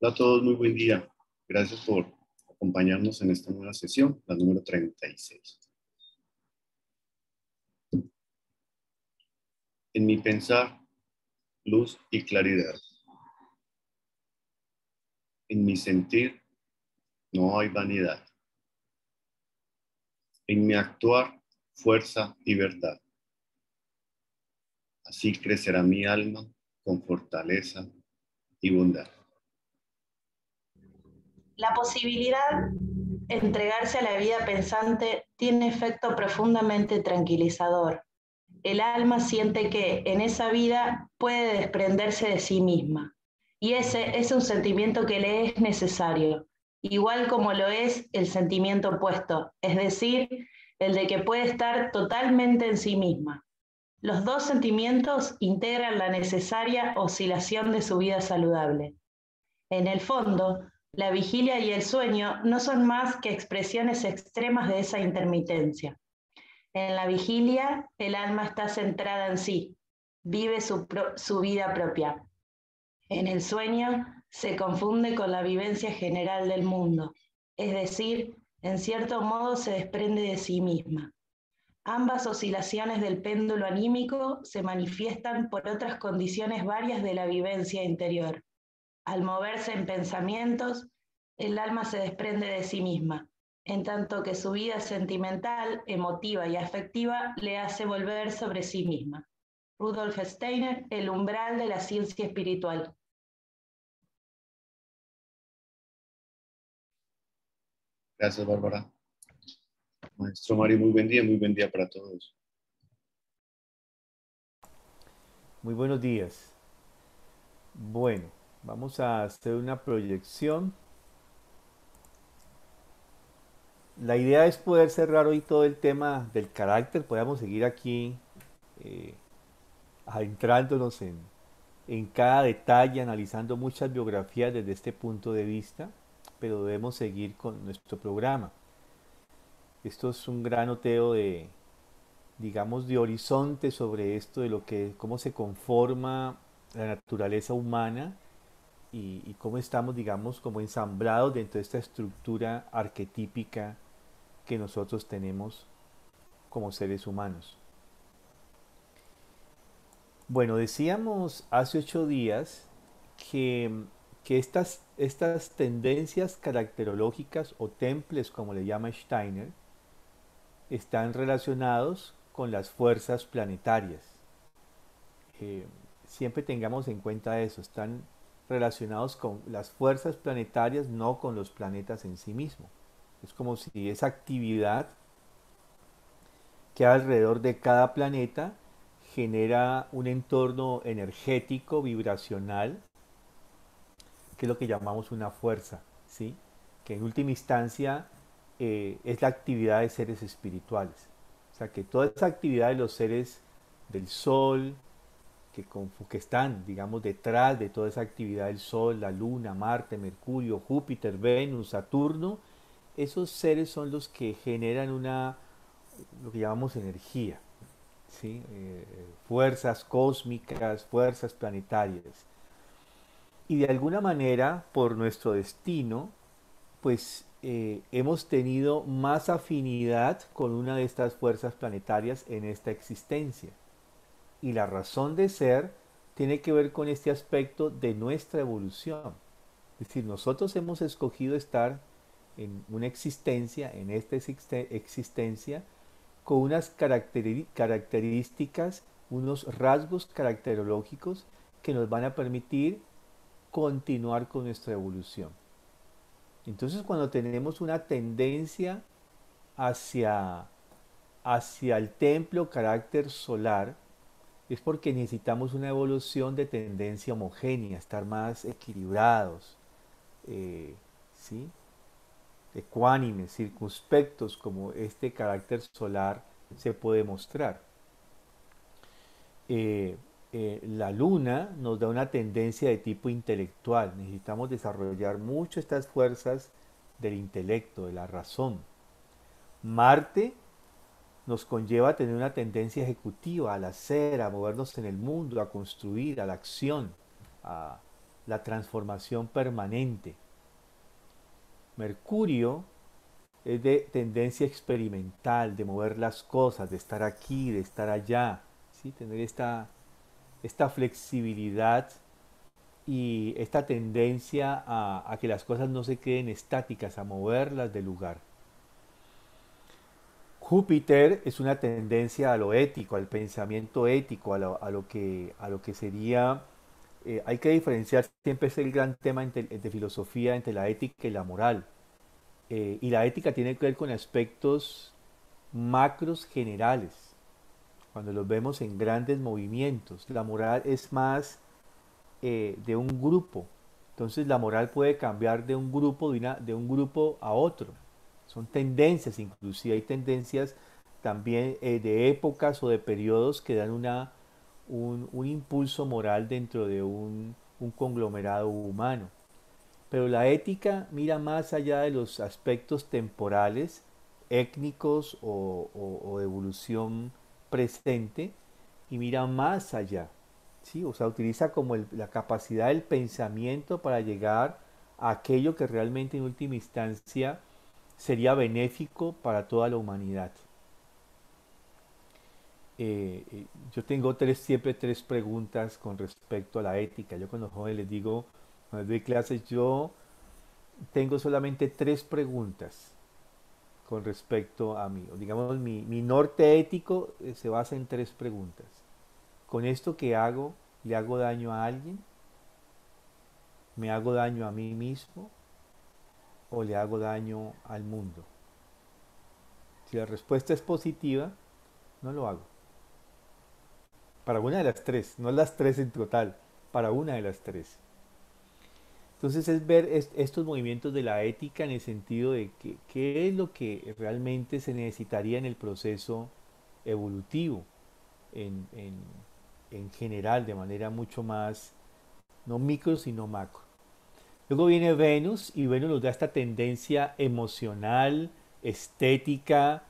Hola a todos, muy buen día. Gracias por acompañarnos en esta nueva sesión, la número 36. En mi pensar, luz y claridad. En mi sentir, no hay vanidad. En mi actuar, fuerza y verdad. Así crecerá mi alma con fortaleza y bondad. La posibilidad de entregarse a la vida pensante tiene efecto profundamente tranquilizador. El alma siente que en esa vida puede desprenderse de sí misma. Y ese es un sentimiento que le es necesario, igual como lo es el sentimiento opuesto, es decir, el de que puede estar totalmente en sí misma. Los dos sentimientos integran la necesaria oscilación de su vida saludable. En el fondo, la vigilia y el sueño no son más que expresiones extremas de esa intermitencia. En la vigilia, el alma está centrada en sí, vive su vida propia. En el sueño, se confunde con la vivencia general del mundo, es decir, en cierto modo se desprende de sí misma. Ambas oscilaciones del péndulo anímico se manifiestan por otras condiciones varias de la vivencia interior. Al moverse en pensamientos, el alma se desprende de sí misma, en tanto que su vida sentimental, emotiva y afectiva le hace volver sobre sí misma. Rudolf Steiner, El umbral de la ciencia espiritual. Gracias, Bárbara. Maestro Mario, muy buen día para todos. Muy buenos días. Bueno, vamos a hacer una proyección. La idea es poder cerrar hoy todo el tema del carácter. Podamos seguir aquí eh, adentrándonos en cada detalle, analizando muchas biografías desde este punto de vista, pero debemos seguir con nuestro programa. Esto es un gran oteo de, digamos, de horizonte sobre esto, de lo que, cómo se conforma la naturaleza humana y cómo estamos, digamos, como ensamblados dentro de esta estructura arquetípica que nosotros tenemos como seres humanos. Bueno, decíamos hace 8 días que, que estas tendencias caracterológicas o temples, como le llama Steiner, están relacionados con las fuerzas planetarias. Eh, Siempre tengamos en cuenta eso, están relacionados con las fuerzas planetarias, no con los planetas en sí mismos. Es como si esa actividad que alrededor de cada planeta genera un entorno energético, vibracional, que es lo que llamamos una fuerza, ¿sí? Que en última instancia es la actividad de seres espirituales. O sea, que toda esa actividad de los seres del Sol, que están, digamos, detrás de toda esa actividad del Sol, la Luna, Marte, Mercurio, Júpiter, Venus, Saturno, esos seres son los que generan lo que llamamos energía, ¿sí? Fuerzas cósmicas, fuerzas planetarias. Y de alguna manera, por nuestro destino, pues hemos tenido más afinidad con una de estas fuerzas planetarias en esta existencia. Y la razón de ser tiene que ver con este aspecto de nuestra evolución. Es decir, nosotros hemos escogido estar en una existencia, en esta existencia, con unas características, unos rasgos caracterológicos que nos van a permitir continuar con nuestra evolución. Entonces, cuando tenemos una tendencia hacia, hacia el templo carácter solar, es porque necesitamos una evolución de tendencia homogénea, estar más equilibrados, eh, ¿sí? Ecuánimes, circunspectos, como este carácter solar se puede mostrar. Eh, la luna nos da una tendencia de tipo intelectual. Necesitamos desarrollar mucho estas fuerzas del intelecto, de la razón. Marte nos conlleva a tener una tendencia ejecutiva, al hacer, a movernos en el mundo, a construir, a la acción, a, la transformación permanente. Mercurio es de tendencia experimental, de mover las cosas, de estar aquí, de estar allá, ¿sí? Tener esta flexibilidad y esta tendencia a que las cosas no se queden estáticas, a moverlas del lugar. Júpiter es una tendencia a lo ético, al pensamiento ético, a lo que sería, hay que diferenciar, siempre es el gran tema de filosofía entre la ética y la moral. Y la ética tiene que ver con aspectos macros generales, cuando los vemos en grandes movimientos. La moral es más de un grupo. Entonces la moral puede cambiar de un grupo, de un grupo a otro. Son tendencias, inclusive hay tendencias también de épocas o de periodos que dan un impulso moral dentro de un conglomerado humano. Pero la ética mira más allá de los aspectos temporales, étnicos o de evolución presente y mira más allá. ¿Sí? O sea, utiliza como la capacidad del pensamiento para llegar a aquello que realmente en última instancia sería benéfico para toda la humanidad. Yo tengo siempre tres preguntas con respecto a la ética. Yo con los jóvenes les digo, cuando doy clases, yo tengo solamente tres preguntas con respecto a mí. Digamos, mi norte ético se basa en tres preguntas. ¿Con esto que hago, le hago daño a alguien? ¿Me hago daño a mí mismo? ¿O le hago daño al mundo? Si la respuesta es positiva, no lo hago. Para una de las tres, no las tres en total, para una de las tres. Entonces es ver estos movimientos de la ética en el sentido de que, qué es lo que realmente se necesitaría en el proceso evolutivo, en, en, en general, de manera mucho más, no micro, sino macro. Luego viene Venus y Venus nos da esta tendencia emocional, estética,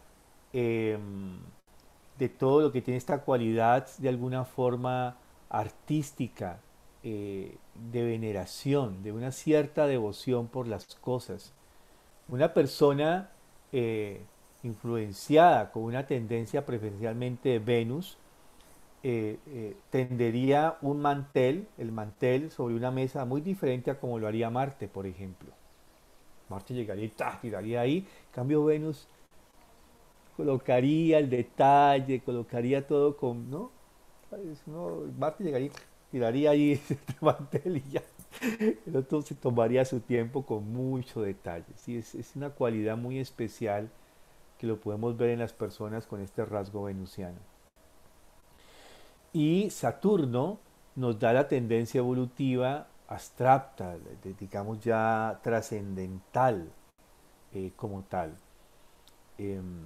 eh, de todo lo que tiene esta cualidad de alguna forma artística, de veneración, de una cierta devoción por las cosas. Una persona eh, influenciada con una tendencia preferencialmente de Venus, tendería un mantel, el mantel sobre una mesa muy diferente a como lo haría Marte, por ejemplo. Marte llegaría y tiraría ahí, en cambio Venus colocaría el detalle, colocaría todo con, ¿no? No, Marte llegaría y tiraría ahí ese mantel y ya. El otro se tomaría su tiempo con mucho detalle. ¿Sí? Es una cualidad muy especial que lo podemos ver en las personas con este rasgo venusiano. Y Saturno nos da la tendencia evolutiva abstracta, digamos ya trascendental como tal. Em,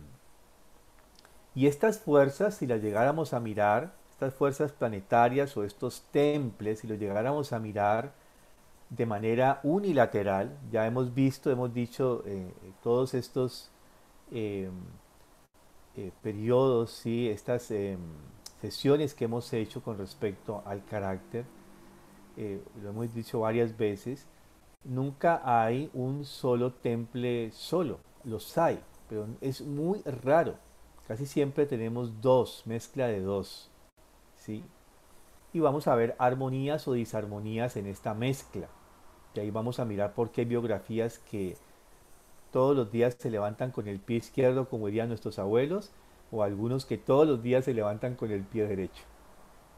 y estas fuerzas, si las llegáramos a mirar, estas fuerzas planetarias o estos temples, si los llegáramos a mirar de manera unilateral, ya hemos visto, hemos dicho, todos estos eh, periodos, ¿sí? Estas sesiones que hemos hecho con respecto al carácter, lo hemos dicho varias veces, nunca hay un solo temple solo, los hay, pero es muy raro. Casi siempre tenemos dos, mezcla de dos, ¿sí? Y vamos a ver armonías o disarmonías en esta mezcla. Y ahí vamos a mirar por qué hay biografías que todos los días se levantan con el pie izquierdo, como dirían nuestros abuelos, o algunos que todos los días se levantan con el pie derecho.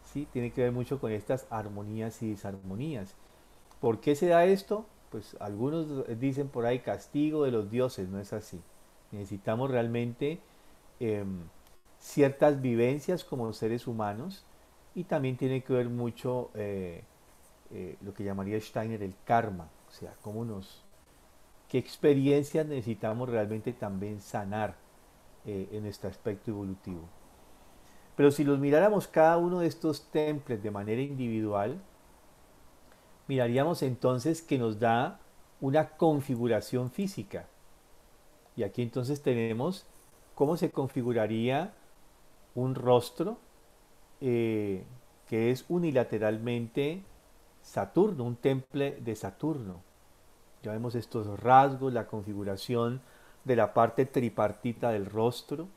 ¿Sí? Tiene que ver mucho con estas armonías y disarmonías. ¿Por qué se da esto? Pues algunos dicen por ahí castigo de los dioses, no es así. Necesitamos realmente eh, ciertas vivencias como seres humanos y también tiene que ver mucho lo que llamaría Steiner el karma, o sea, qué experiencias necesitamos realmente también sanar en este aspecto evolutivo. Pero si los miráramos cada uno de estos templos de manera individual, miraríamos entonces que nos da una configuración física. Y aquí entonces tenemos cómo se configuraría un rostro que es unilateralmente Saturno, un temple de Saturno. Ya vemos estos rasgos, la configuración de la parte tripartita del rostro.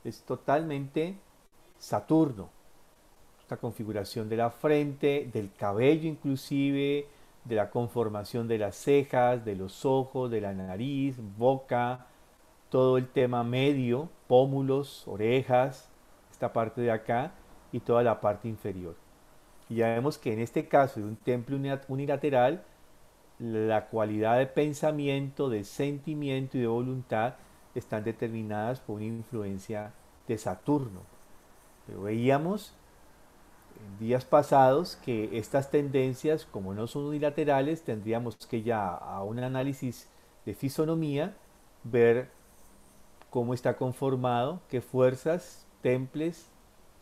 Es totalmente Saturno. Esta configuración de la frente, del cabello inclusive, de la conformación de las cejas, de los ojos, de la nariz, boca, todo el tema medio, pómulos, orejas, esta parte de acá y toda la parte inferior. Y ya vemos que en este caso de un temple unilateral, la cualidad de pensamiento, de sentimiento y de voluntad están determinadas por una influencia de Saturno. Pero veíamos en días pasados que estas tendencias, como no son unilaterales, tendríamos que ya a un análisis de fisonomía ver cómo está conformado, qué fuerzas, temples,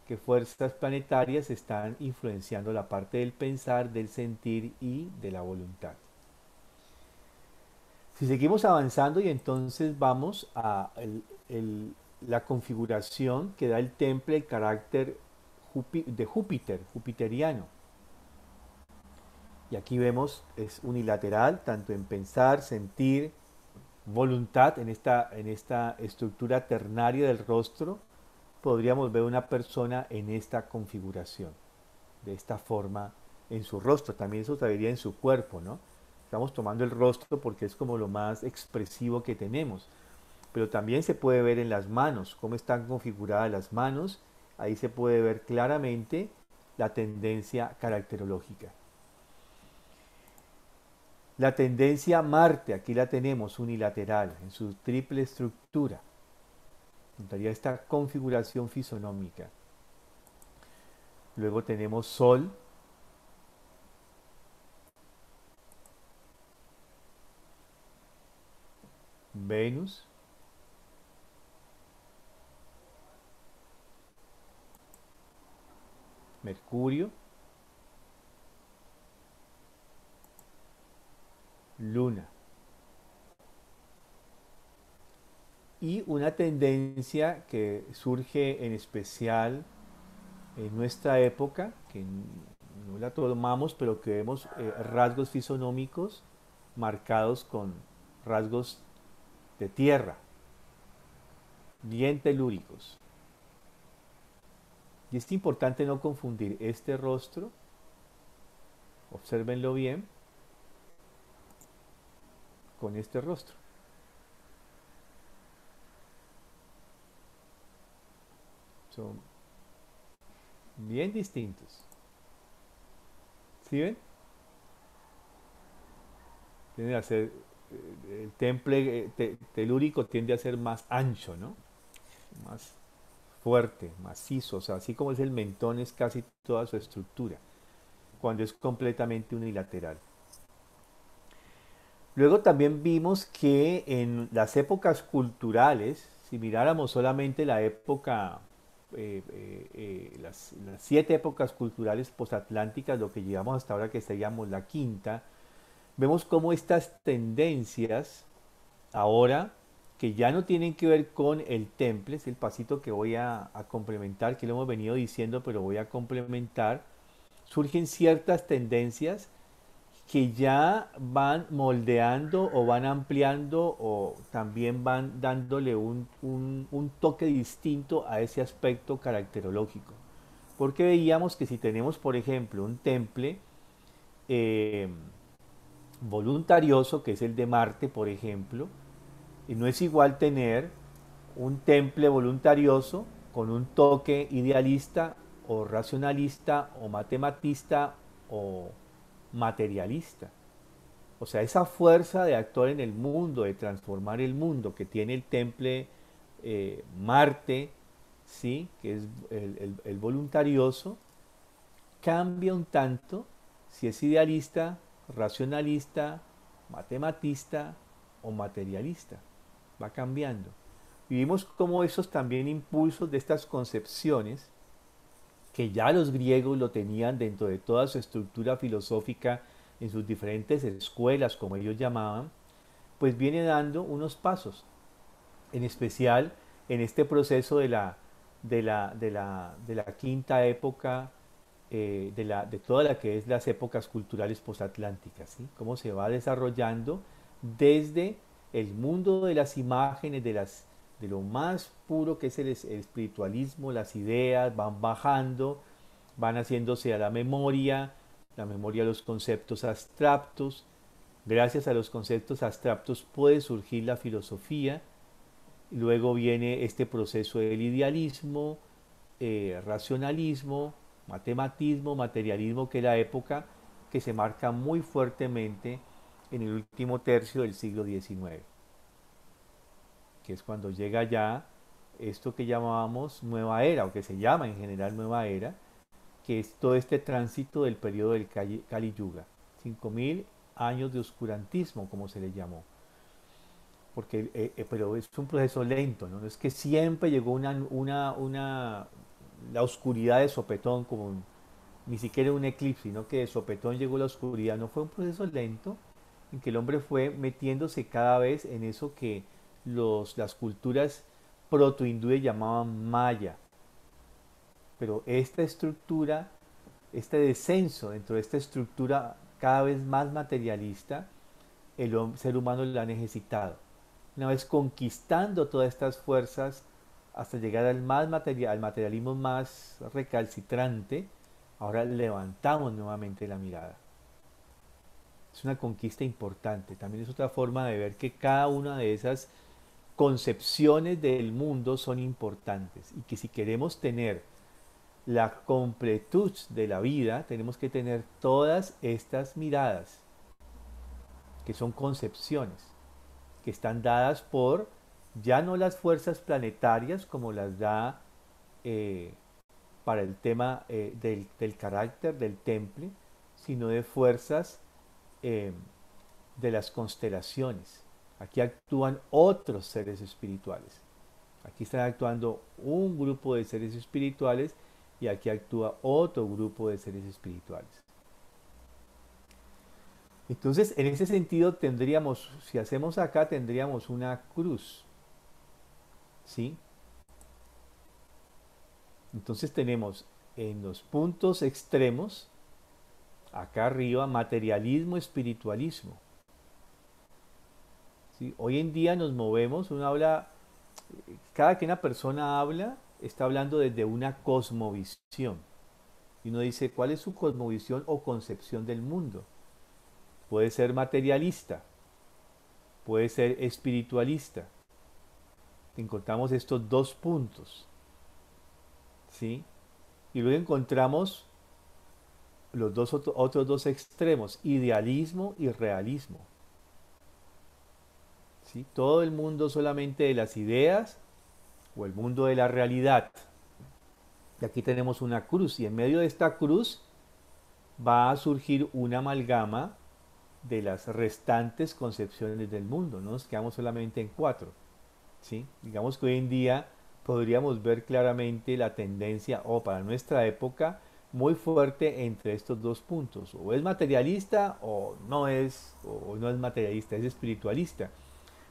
qué fuerzas planetarias están influenciando la parte del pensar, del sentir y de la voluntad. Si seguimos avanzando y entonces vamos a la configuración que da el temple, el carácter de Júpiter, jupiteriano. Y aquí vemos, es unilateral, tanto en pensar, sentir, voluntad, en esta estructura ternaria del rostro, podríamos ver una persona en esta configuración, de esta forma en su rostro. También eso se vería en su cuerpo, ¿no? Estamos tomando el rostro porque es como lo más expresivo que tenemos. Pero también se puede ver en las manos, cómo están configuradas las manos. Ahí se puede ver claramente la tendencia caracterológica. La tendencia Marte, aquí la tenemos unilateral, en su triple estructura. Daría esta configuración fisonómica. Luego tenemos Sol. Venus. Mercurio. Luna. Y una tendencia que surge en especial en nuestra época, que no la tomamos, pero que vemos rasgos fisonómicos marcados con rasgos de tierra, bien telúricos. Y es importante no confundir este rostro, obsérvenlo bien, con este rostro. Son bien distintos. ¿Sí ven? Tiende a ser, el temple telúrico tiende a ser más ancho, ¿no? Más fuerte, macizo, o sea, así como es el mentón, es casi toda su estructura, cuando es completamente unilateral. Luego también vimos que en las épocas culturales, si miráramos solamente la época, las 7 épocas culturales posatlánticas, lo que llevamos hasta ahora que seríamos la quinta, vemos cómo estas tendencias ahora, que ya no tienen que ver con el temple, es el pasito que voy a complementar, que lo hemos venido diciendo, pero voy a complementar, surgen ciertas tendencias que ya van moldeando o van ampliando o también van dándole un toque distinto a ese aspecto caracterológico. Porque veíamos que si tenemos, por ejemplo, un temple voluntarioso, que es el de Marte, por ejemplo, y no es igual tener un temple voluntarioso con un toque idealista o racionalista o matematista o materialista. O sea, esa fuerza de actuar en el mundo, de transformar el mundo que tiene el temple Marte, ¿sí? Que es el voluntarioso, cambia un tanto si es idealista, racionalista, matematista o materialista. Va cambiando. Y vimos cómo esos también impulsos de estas concepciones, que ya los griegos lo tenían dentro de toda su estructura filosófica en sus diferentes escuelas, como ellos llamaban, pues viene dando unos pasos, en especial en este proceso de la quinta época de toda la que es las épocas culturales posatlánticas, ¿sí? Cómo se va desarrollando desde el mundo de las imágenes, de lo más puro que es el espiritualismo, las ideas van bajando, van haciéndose a la memoria de los conceptos abstractos. Gracias a los conceptos abstractos puede surgir la filosofía. Luego viene este proceso del idealismo, racionalismo, matematismo, materialismo, que es la época que se marca muy fuertemente en el último tercio del siglo XIX, que es cuando llega ya esto que llamábamos nueva era, o que se llama en general nueva era, que es todo este tránsito del periodo del Kali Yuga, 5000 años de oscurantismo, como se le llamó. Porque, pero es un proceso lento, ¿no? No es que siempre llegó la oscuridad de sopetón, ni siquiera un eclipse, sino que de sopetón llegó la oscuridad. No, fue un proceso lento en que el hombre fue metiéndose cada vez en eso que las culturas protohindúes llamaban maya. Pero esta estructura, este descenso dentro de esta estructura cada vez más materialista, ser humano lo ha necesitado. Una vez conquistando todas estas fuerzas hasta llegar al materialismo más recalcitrante, ahora levantamos nuevamente la mirada. Es una conquista importante. También es otra forma de ver que cada una de esas concepciones del mundo son importantes y que si queremos tener la completud de la vida, tenemos que tener todas estas miradas, que son concepciones, que están dadas por ya no las fuerzas planetarias como las da para el tema del carácter del temple, sino de fuerzas eh, de las constelaciones. Aquí actúan otros seres espirituales. Aquí están actuando un grupo de seres espirituales y aquí actúa otro grupo de seres espirituales. Entonces, en ese sentido tendríamos, si hacemos acá, tendríamos una cruz, ¿sí? Entonces tenemos en los puntos extremos, acá arriba, materialismo, espiritualismo, ¿sí? Hoy en día nos movemos, uno habla, cada que una persona habla, está hablando desde una cosmovisión. Y uno dice, ¿cuál es su cosmovisión o concepción del mundo? Puede ser materialista, puede ser espiritualista. Encontramos estos dos puntos, ¿sí? Y luego encontramos los otros dos extremos, idealismo y realismo. ¿Sí? Todo el mundo solamente de las ideas o el mundo de la realidad. Y aquí tenemos una cruz y en medio de esta cruz va a surgir una amalgama de las restantes concepciones del mundo. No nos quedamos solamente en 4. ¿Sí? Digamos que hoy en día podríamos ver claramente la tendencia, o para nuestra época, muy fuerte entre estos dos puntos. O es materialista o no es materialista, es espiritualista.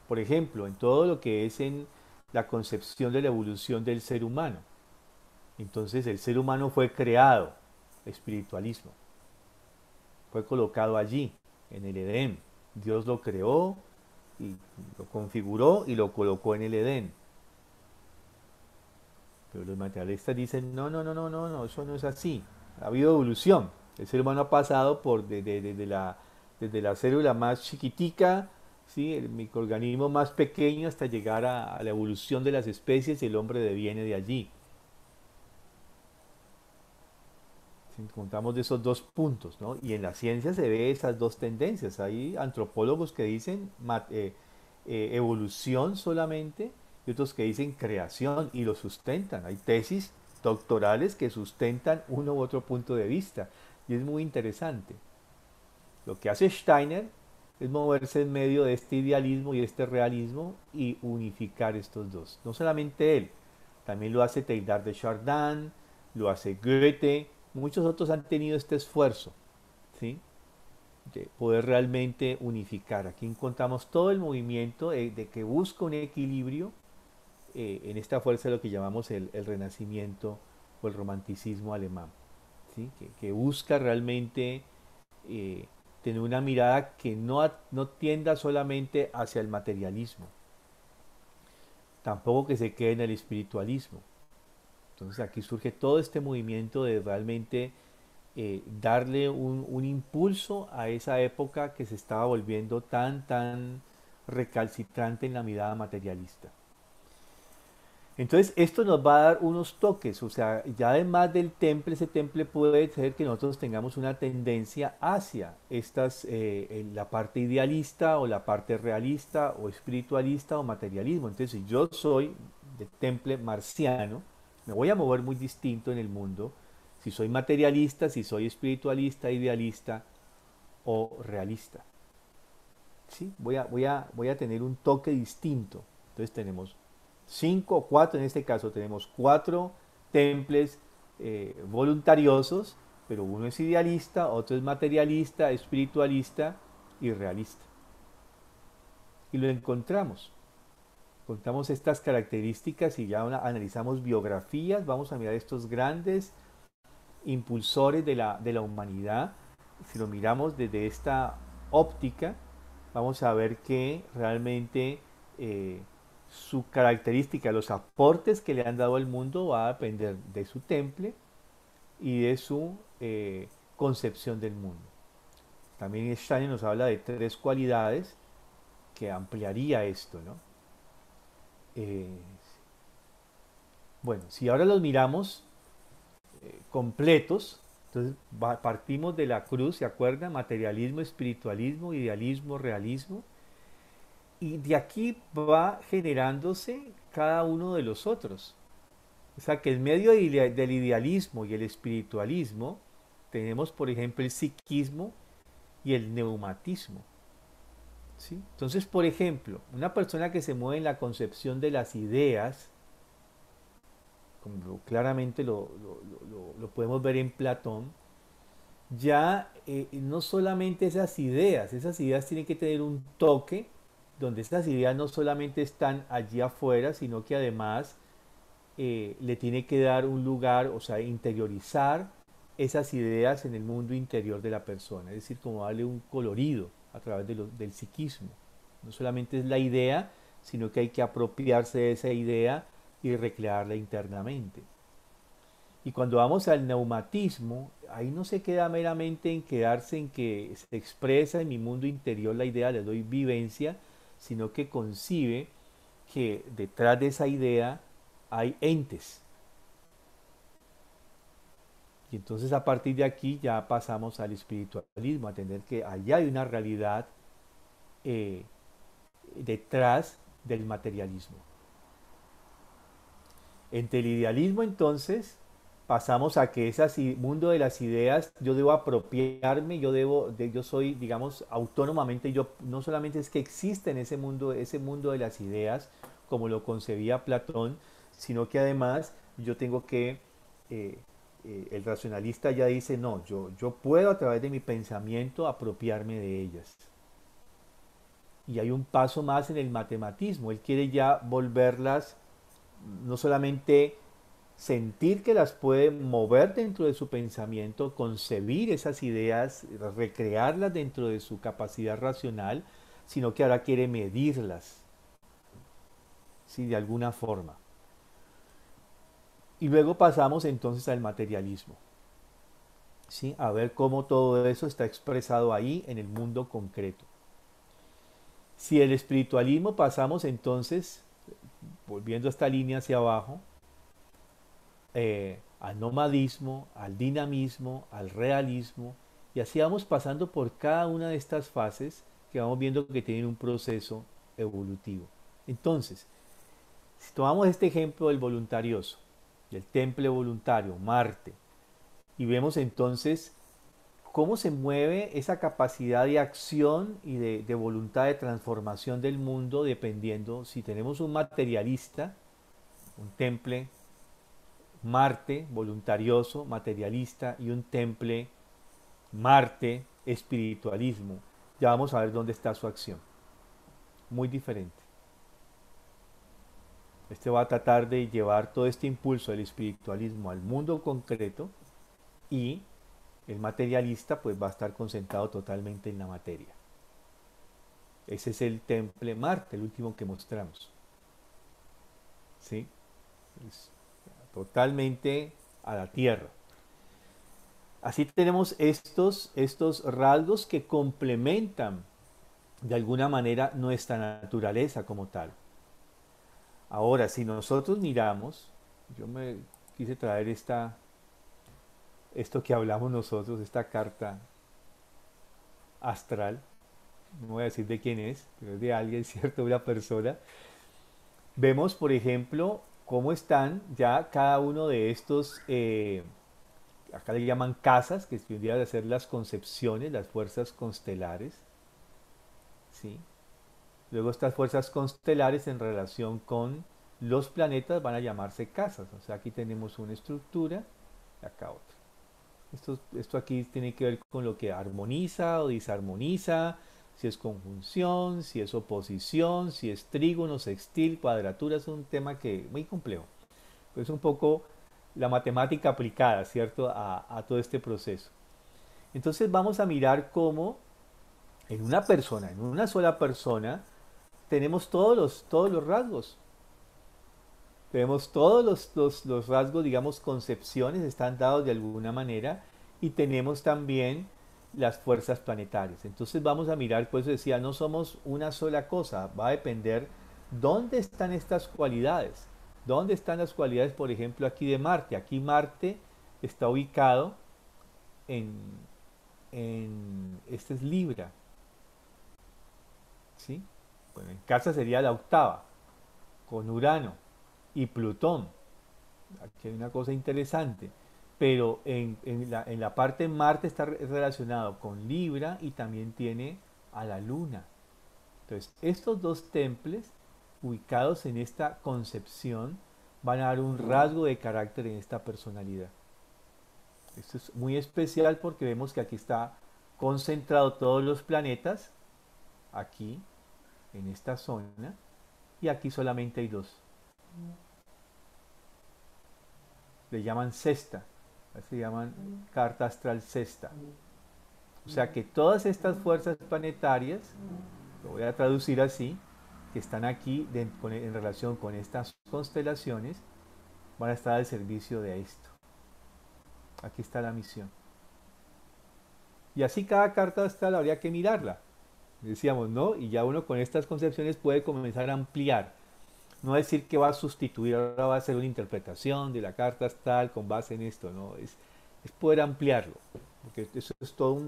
Por ejemplo, en todo lo que es en la concepción de la evolución del ser humano. Entonces el ser humano fue creado, espiritualismo. Fue colocado allí, en el Edén. Dios lo creó y lo configuró y lo colocó en el Edén. Pero los materialistas dicen, no, no, no, no, no, no, eso no es así. Ha habido evolución. El ser humano ha pasado desde la célula más chiquitica, ¿sí? El microorganismo más pequeño hasta llegar a la evolución de las especies y el hombre deviene de allí. Si contamos de esos dos puntos, ¿no? Y en la ciencia se ve esas dos tendencias. Hay antropólogos que dicen evolución solamente y otros que dicen creación y lo sustentan. Hay tesis doctorales que sustentan uno u otro punto de vista y es muy interesante. Lo que hace Steiner es moverse en medio de este idealismo y este realismo y unificar estos dos. No solamente él, también lo hace Teilhard de Chardin, lo hace Goethe, muchos otros han tenido este esfuerzo, ¿sí? De poder realmente unificar. Aquí encontramos todo el movimiento de que busca un equilibrio en esta fuerza de lo que llamamos el renacimiento o el romanticismo alemán, ¿sí? Que busca realmente tener una mirada que no tienda solamente hacia el materialismo, tampoco que se quede en el espiritualismo. Entonces aquí surge todo este movimiento de realmente darle un impulso a esa época que se estaba volviendo tan recalcitrante en la mirada materialista. Entonces esto nos va a dar unos toques, o sea, ya además del temple, ese temple puede ser que nosotros tengamos una tendencia hacia la parte idealista o la parte realista o espiritualista o materialismo. Entonces si yo soy de temple marciano, me voy a mover muy distinto en el mundo si soy materialista, si soy espiritualista, idealista o realista. ¿Sí? Voy a tener un toque distinto. Entonces tenemos 5 o 4, en este caso tenemos 4 temples voluntariosos, pero uno es idealista, otro es materialista, espiritualista y realista. Y lo encontramos. Encontramos estas características y ya analizamos biografías, vamos a mirar estos grandes impulsores de la humanidad. Si lo miramos desde esta óptica, vamos a ver que realmente su característica, los aportes que le han dado al mundo va a depender de su temple y de su concepción del mundo. También Steiner nos habla de 3 cualidades que ampliaría esto, ¿no? Bueno, si ahora los miramos completos, entonces partimos de la cruz, ¿se acuerdan? Materialismo, espiritualismo, idealismo, realismo. Y de aquí va generándose cada uno de los otros. O sea que en medio del idealismo y el espiritualismo tenemos, por ejemplo, el psiquismo y el neumatismo. ¿Sí? Entonces, por ejemplo, una persona que se mueve en la concepción de las ideas, como claramente lo podemos ver en Platón, ya no solamente esas ideas tienen que tener un toque, donde estas ideas no solamente están allí afuera, sino que además le tiene que dar un lugar, o sea, interiorizar esas ideas en el mundo interior de la persona, es decir, como darle un colorido a través del psiquismo. No solamente es la idea, sino que hay que apropiarse de esa idea y recrearla internamente. Y cuando vamos al neumatismo, ahí no se queda meramente en quedarse en que se expresa en mi mundo interior la idea, le doy vivencia, sino que concibe que detrás de esa idea hay entes. Y entonces a partir de aquí ya pasamos al espiritualismo, a entender que allá hay una realidad eh, detrás del materialismo. Entre el idealismo entonces pasamos a que ese mundo de las ideas yo debo apropiarme, yo soy, digamos, autónomamente, yo no solamente es que existe en ese mundo de las ideas como lo concebía Platón, sino que además yo tengo que, el racionalista ya dice, no, yo puedo a través de mi pensamiento apropiarme de ellas. Y hay un paso más en el matematismo, él quiere ya volverlas no solamente sentir que las puede mover dentro de su pensamiento, concebir esas ideas, recrearlas dentro de su capacidad racional, sino que ahora quiere medirlas, ¿sí? De alguna forma. Y luego pasamos entonces al materialismo, ¿sí? A ver cómo todo eso está expresado ahí en el mundo concreto. Si el espiritualismo pasamos entonces, volviendo esta línea hacia abajo, al nomadismo, al dinamismo, al realismo, y así vamos pasando por cada una de estas fases que vamos viendo que tienen un proceso evolutivo. Entonces, si tomamos este ejemplo del voluntarioso, del temple voluntario, Marte, y vemos entonces cómo se mueve esa capacidad de acción y de voluntad de transformación del mundo dependiendo si tenemos un materialista, un temple Marte, voluntarioso, materialista, y un temple, Marte, espiritualismo. Ya vamos a ver dónde está su acción. Muy diferente. Este va a tratar de llevar todo este impulso del espiritualismo al mundo concreto y el materialista pues va a estar concentrado totalmente en la materia. Ese es el temple Marte, el último que mostramos. ¿Sí? Es totalmente a la tierra. Así tenemos estos rasgos que complementan de alguna manera nuestra naturaleza como tal. Ahora, si nosotros miramos, yo me quise traer esto que hablamos nosotros, esta carta astral, no voy a decir de quién es, pero es de alguien, ¿cierto? Una persona. Vemos, por ejemplo, cómo están ya cada uno de estos, acá le llaman casas, que tendrían de ser las concepciones, las fuerzas constelares, ¿sí? Luego estas fuerzas constelares en relación con los planetas van a llamarse casas. O sea, aquí tenemos una estructura y acá otra. Esto aquí tiene que ver con lo que armoniza o disarmoniza, si es conjunción, si es oposición, si es trígono, sextil, cuadratura. Es un tema que muy complejo. Pero es un poco la matemática aplicada, ¿cierto?, a todo este proceso. Entonces vamos a mirar cómo en una persona, en una sola persona, tenemos todos los rasgos. Tenemos todos los rasgos, digamos, concepciones, están dados de alguna manera, y tenemos también las fuerzas planetarias. Entonces vamos a mirar, pues decía, no somos una sola cosa, va a depender dónde están estas cualidades. ¿Dónde están las cualidades, por ejemplo, aquí de Marte? Aquí Marte está ubicado este es Libra, ¿sí? Bueno, en casa sería la octava, con Urano y Plutón. Aquí hay una cosa interesante, pero en la parte Marte está relacionado con Libra y también tiene a la Luna. Entonces, estos dos temples ubicados en esta concepción van a dar un rasgo de carácter en esta personalidad. Esto es muy especial porque vemos que aquí está concentrado todos los planetas, aquí, en esta zona, y aquí solamente hay dos. Le llaman sexta, se llaman carta astral sexta. O sea que todas estas fuerzas planetarias, lo voy a traducir así, que están aquí en relación con estas constelaciones, van a estar al servicio de esto. Aquí está la misión. Y así cada carta astral habría que mirarla. Decíamos, ¿no? Y ya uno con estas concepciones puede comenzar a ampliar. No decir que va a sustituir, ahora va a ser una interpretación de la carta astral con base en esto, ¿no? Es poder ampliarlo. Porque eso es todo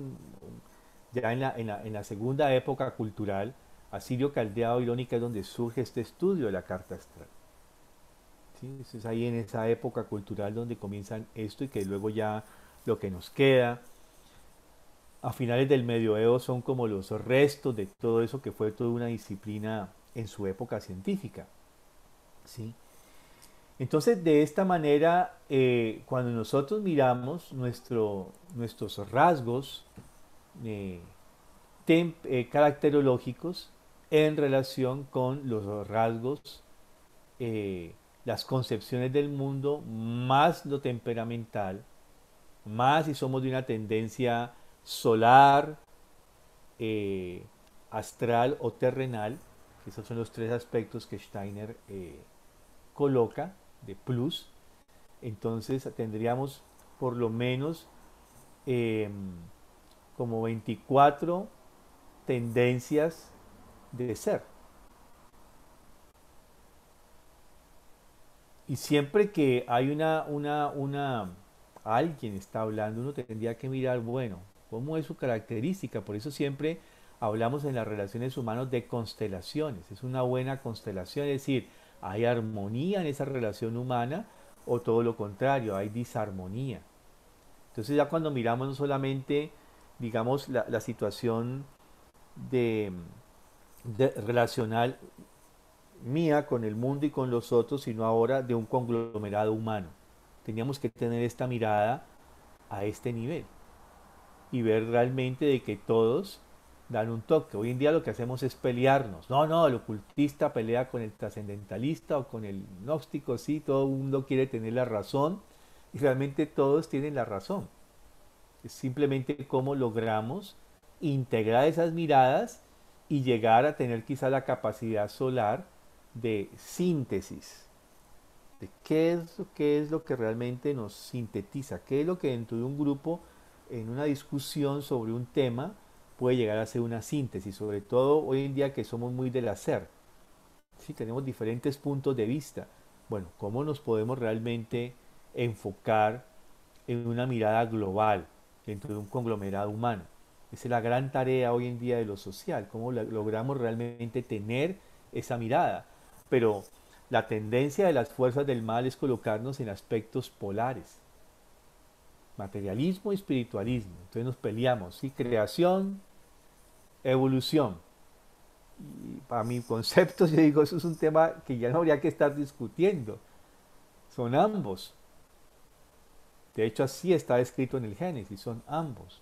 ya en la segunda época cultural, asirio caldea babilónica, es donde surge este estudio de la carta astral. ¿Sí? Es ahí en esa época cultural donde comienzan esto, y que luego ya lo que nos queda a finales del medioevo son como los restos de todo eso que fue toda una disciplina en su época científica. ¿Sí? Entonces, de esta manera, cuando nosotros miramos nuestros rasgos caracterológicos en relación con los rasgos, las concepciones del mundo, más lo temperamental, más si somos de una tendencia solar, astral o terrenal, que esos son los tres aspectos que Steiner coloca de plus. Entonces tendríamos por lo menos como 24 tendencias de ser. Y siempre que hay alguien está hablando, uno tendría que mirar, bueno, cómo es su característica. Por eso siempre hablamos en las relaciones humanas de constelaciones. Es una buena constelación, es decir, hay armonía en esa relación humana, o todo lo contrario, hay disarmonía. Entonces ya cuando miramos no solamente, digamos, la situación de relacional mía con el mundo y con los otros, sino ahora de un conglomerado humano. Teníamos que tener esta mirada a este nivel y ver realmente de que todos dan un toque. Hoy en día lo que hacemos es pelearnos. No, el ocultista pelea con el trascendentalista o con el gnóstico, sí, todo el mundo quiere tener la razón, y realmente todos tienen la razón. Es simplemente cómo logramos integrar esas miradas y llegar a tener quizá la capacidad solar de síntesis, de qué es lo que realmente nos sintetiza, qué es lo que dentro de un grupo, en una discusión sobre un tema, puede llegar a ser una síntesis, sobre todo hoy en día que somos muy del hacer, ¿sí? Tenemos diferentes puntos de vista. Bueno, ¿cómo nos podemos realmente enfocar en una mirada global dentro de un conglomerado humano? Esa es la gran tarea hoy en día de lo social, cómo logramos realmente tener esa mirada. Pero la tendencia de las fuerzas del mal es colocarnos en aspectos polares, materialismo y espiritualismo. Entonces nos peleamos, ¿sí? Creación, evolución. Y para mi concepto, yo digo, eso es un tema que ya no habría que estar discutiendo. Son ambos. De hecho, así está escrito en el Génesis, son ambos.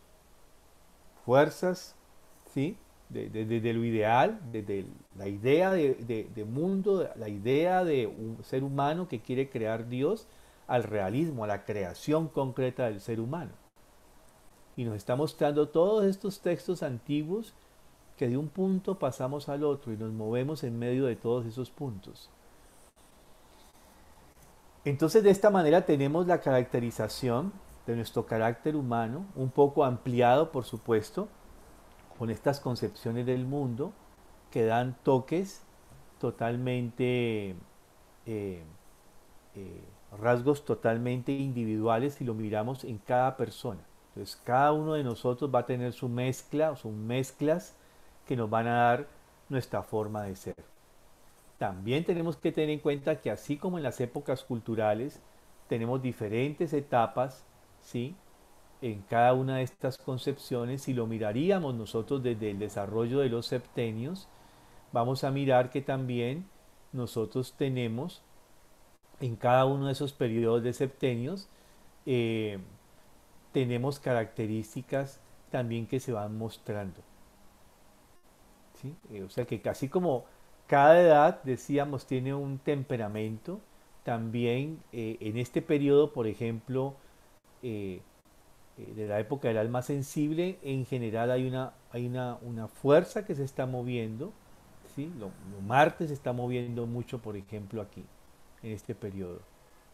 Fuerzas, ¿sí? De lo ideal, desde la idea de mundo, la idea de un ser humano que quiere crear Dios, al realismo, a la creación concreta del ser humano. Y nos está mostrando todos estos textos antiguos que de un punto pasamos al otro y nos movemos en medio de todos esos puntos. Entonces de esta manera tenemos la caracterización de nuestro carácter humano, un poco ampliado por supuesto, con estas concepciones del mundo que dan toques totalmente, eh, eh, rasgos totalmente individuales si lo miramos en cada persona. Entonces cada uno de nosotros va a tener su mezcla o sus mezclas que nos van a dar nuestra forma de ser. También tenemos que tener en cuenta que así como en las épocas culturales tenemos diferentes etapas, ¿sí? En cada una de estas concepciones, si lo miraríamos nosotros desde el desarrollo de los septenios, vamos a mirar que también nosotros tenemos en cada uno de esos periodos de septenios, eh, tenemos características también que se van mostrando. ¿Sí? O sea que casi como cada edad, decíamos, tiene un temperamento, también en este periodo, por ejemplo, eh, de la época del alma sensible, en general hay una fuerza que se está moviendo, ¿sí? Lo Marte se está moviendo mucho, por ejemplo, aquí, en este periodo,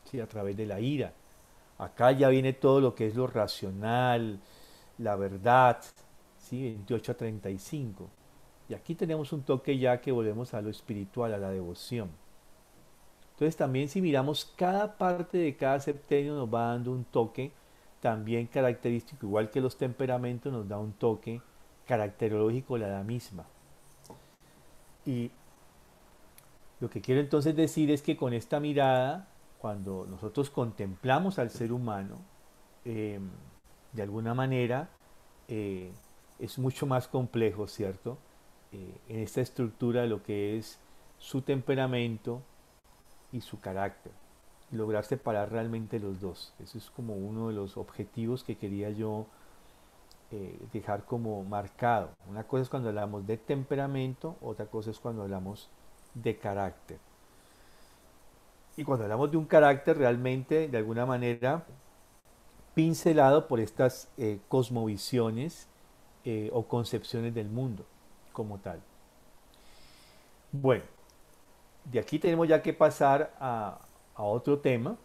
¿sí? A través de la ira. Acá ya viene todo lo que es lo racional, la verdad, ¿sí? 28 a 35. Y aquí tenemos un toque ya que volvemos a lo espiritual, a la devoción. Entonces también si miramos cada parte de cada septenio nos va dando un toque también característico, igual que los temperamentos nos da un toque caracterológico la edad misma. Y lo que quiero entonces decir es que con esta mirada, cuando nosotros contemplamos al ser humano, eh, de alguna manera eh, es mucho más complejo, ¿cierto? En esta estructura de lo que es su temperamento y su carácter. Lograr separar realmente los dos. Eso es como uno de los objetivos que quería yo dejar como marcado. Una cosa es cuando hablamos de temperamento, otra cosa es cuando hablamos de carácter. Y cuando hablamos de un carácter realmente, de alguna manera, pincelado por estas cosmovisiones o concepciones del mundo como tal. Bueno, de aquí tenemos ya que pasar a otro tema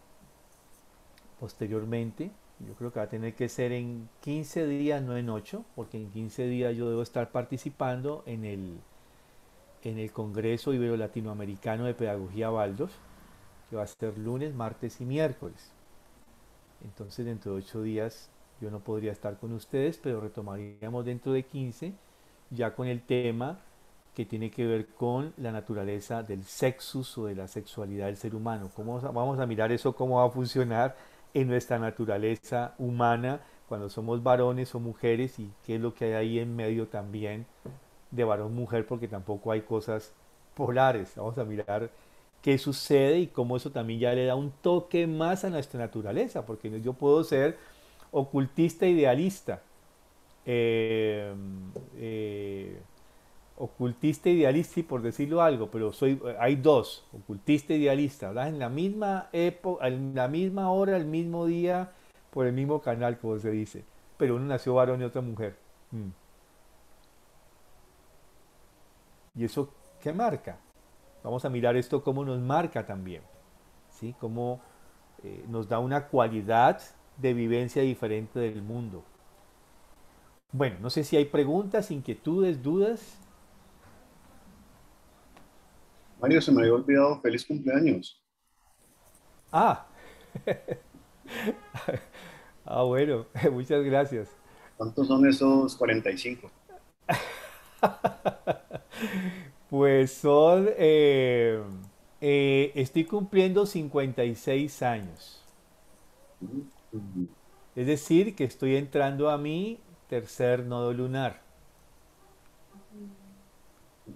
posteriormente. Yo creo que va a tener que ser en 15 días, no en 8, porque en 15 días yo debo estar participando en el Congreso Ibero-Latinoamericano de Pedagogía Waldorf, que va a ser lunes, martes y miércoles. Entonces dentro de 8 días yo no podría estar con ustedes, pero retomaríamos dentro de 15 ya con el tema que tiene que ver con la naturaleza del sexus o de la sexualidad del ser humano. ¿Cómo vamos a mirar eso, cómo va a funcionar en nuestra naturaleza humana cuando somos varones o mujeres y qué es lo que hay ahí en medio también de varón-mujer, porque tampoco hay cosas polares. Vamos a mirar qué sucede y cómo eso también ya le da un toque más a nuestra naturaleza, porque yo puedo ser ocultista idealista, eh, eh, ocultista idealista, por decirlo algo, pero hay dos, ocultista e idealista, ¿verdad? En la misma época, en la misma hora, el mismo día, por el mismo canal, como se dice. pero uno nació varón y otra mujer. Mm. ¿Y eso qué marca? Vamos a mirar esto cómo nos marca también, ¿sí? Cómo nos da una cualidad de vivencia diferente del mundo. Bueno, no sé si hay preguntas, inquietudes, dudas. Mario, se me había olvidado, feliz cumpleaños. Ah, bueno, muchas gracias. ¿Cuántos son esos 45? Pues son, estoy cumpliendo 56 años. Mm, Es decir, que estoy entrando a mi tercer nodo lunar.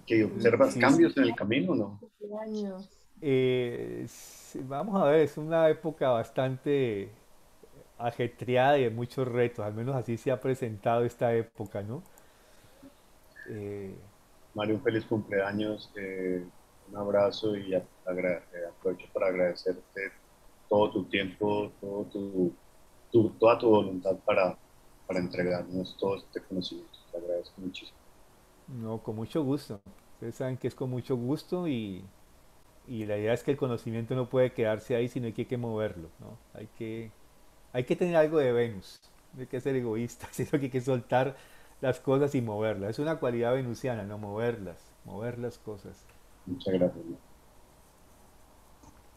¿Que observas Sí, cambios en el camino, no? Años. sí, vamos a ver, es una época bastante ajetreada y de muchos retos, al menos así se ha presentado esta época, ¿no? Eh, Mario, un feliz cumpleaños, un abrazo y aprovecho para agradecerte todo tu tiempo, toda tu voluntad para entregarnos todo este conocimiento. Te agradezco muchísimo. no, con mucho gusto. Ustedes saben que es con mucho gusto y la idea es que el conocimiento no puede quedarse ahí, sino que hay que moverlo, ¿no? Hay que tener algo de Venus, no hay que ser egoísta, sino que hay que soltar las cosas y moverlas. Es una cualidad venusiana, no moverlas, mover las cosas. Muchas gracias. ¿No?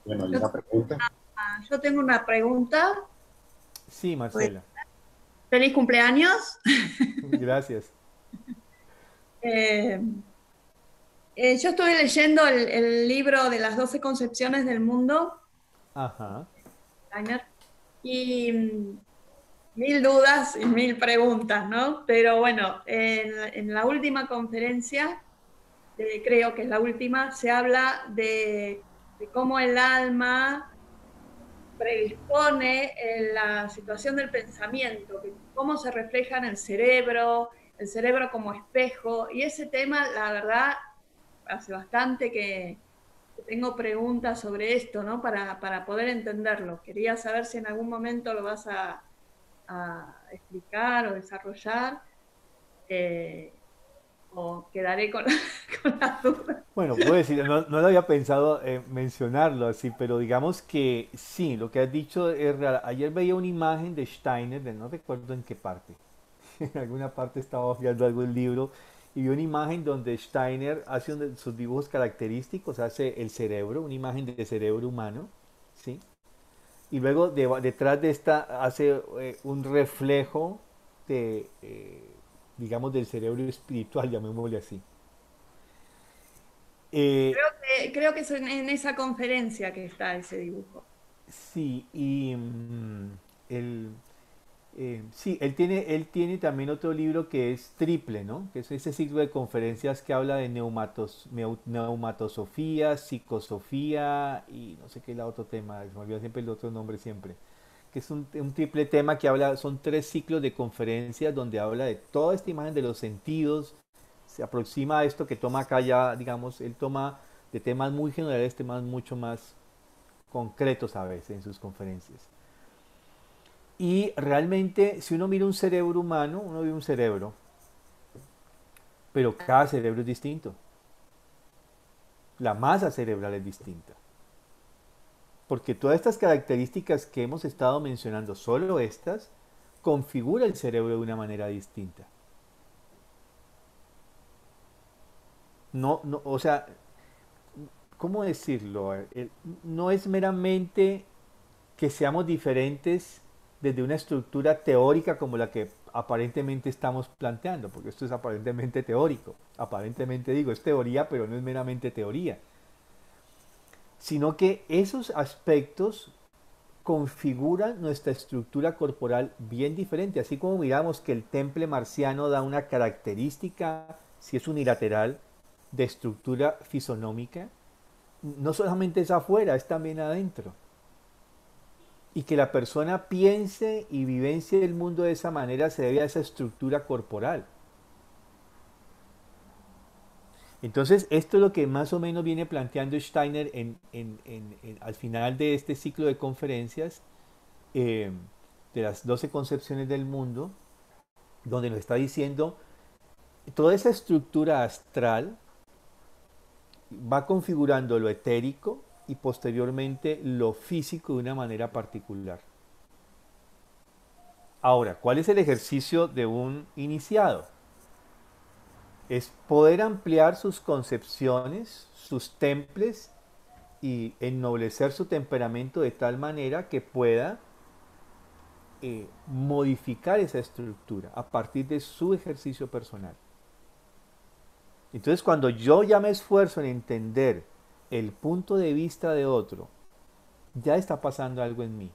Bueno, ¿hay Yo, una pregunta? yo tengo una pregunta. Sí, Marcela, Feliz cumpleaños. gracias. Eh, yo estuve leyendo el libro de las 12 concepciones del mundo, Ajá, Steiner, y mil dudas y mil preguntas, ¿no? Pero bueno, en la última conferencia, creo que es la última, se habla de cómo el alma predispone en la situación del pensamiento, cómo se refleja en el cerebro como espejo, y ese tema, la verdad, hace bastante que tengo preguntas sobre esto, ¿no? Para poder entenderlo. Quería saber si en algún momento lo vas a explicar o desarrollar, eh, o quedaré con, con las dudas. bueno, puedo decir, no, no lo había pensado mencionarlo así, pero digamos que sí, lo que has dicho es real. Ayer veía una imagen de Steiner, no recuerdo en qué parte, en alguna parte estaba viendo algún libro y vi una imagen donde Steiner hace sus dibujos característicos, hace el cerebro, una imagen de cerebro humano, ¿sí? Y luego detrás de esta hace un reflejo de, digamos, del cerebro espiritual, llamémosle así. Eh, Creo que es en esa conferencia que está ese dibujo. sí, y el, sí, él tiene también otro libro que es triple, ¿no? Que es ese ciclo de conferencias que habla de neumatosofía, psicosofía y no sé qué es el otro tema, se me olvida siempre el otro nombre siempre. Que es un triple tema que habla, son tres ciclos de conferencias donde habla de toda esta imagen de los sentidos, se aproxima a esto que toma acá ya, digamos, él toma de temas muy generales, temas mucho más concretos a veces en sus conferencias. Y realmente, si uno mira un cerebro humano, uno ve un cerebro, pero cada cerebro es distinto. La masa cerebral es distinta. Porque todas estas características que hemos estado mencionando, solo estas, configura el cerebro de una manera distinta. No, no, o sea, ¿cómo decirlo? No es meramente que seamos diferentes desde una estructura teórica como la que aparentemente estamos planteando, porque esto es aparentemente teórico. Aparentemente digo, es teoría, pero no es meramente teoría. Sino que esos aspectos configuran nuestra estructura corporal bien diferente. Así como miramos que el temple marciano da una característica, si es unilateral, de estructura fisonómica, no solamente es afuera, es también adentro. Y que la persona piense y vivencie el mundo de esa manera se debe a esa estructura corporal. Entonces, esto es lo que más o menos viene planteando Steiner al final de este ciclo de conferencias, de las 12 concepciones del mundo, donde nos está diciendo, toda esa estructura astral va configurando lo etérico y posteriormente lo físico de una manera particular. Ahora, ¿cuál es el ejercicio de un iniciado? Es poder ampliar sus concepciones, sus temples y ennoblecer su temperamento de tal manera que pueda modificar esa estructura a partir de su ejercicio personal. Entonces, cuando yo ya me esfuerzo en entender el punto de vista de otro, ya está pasando algo en mí.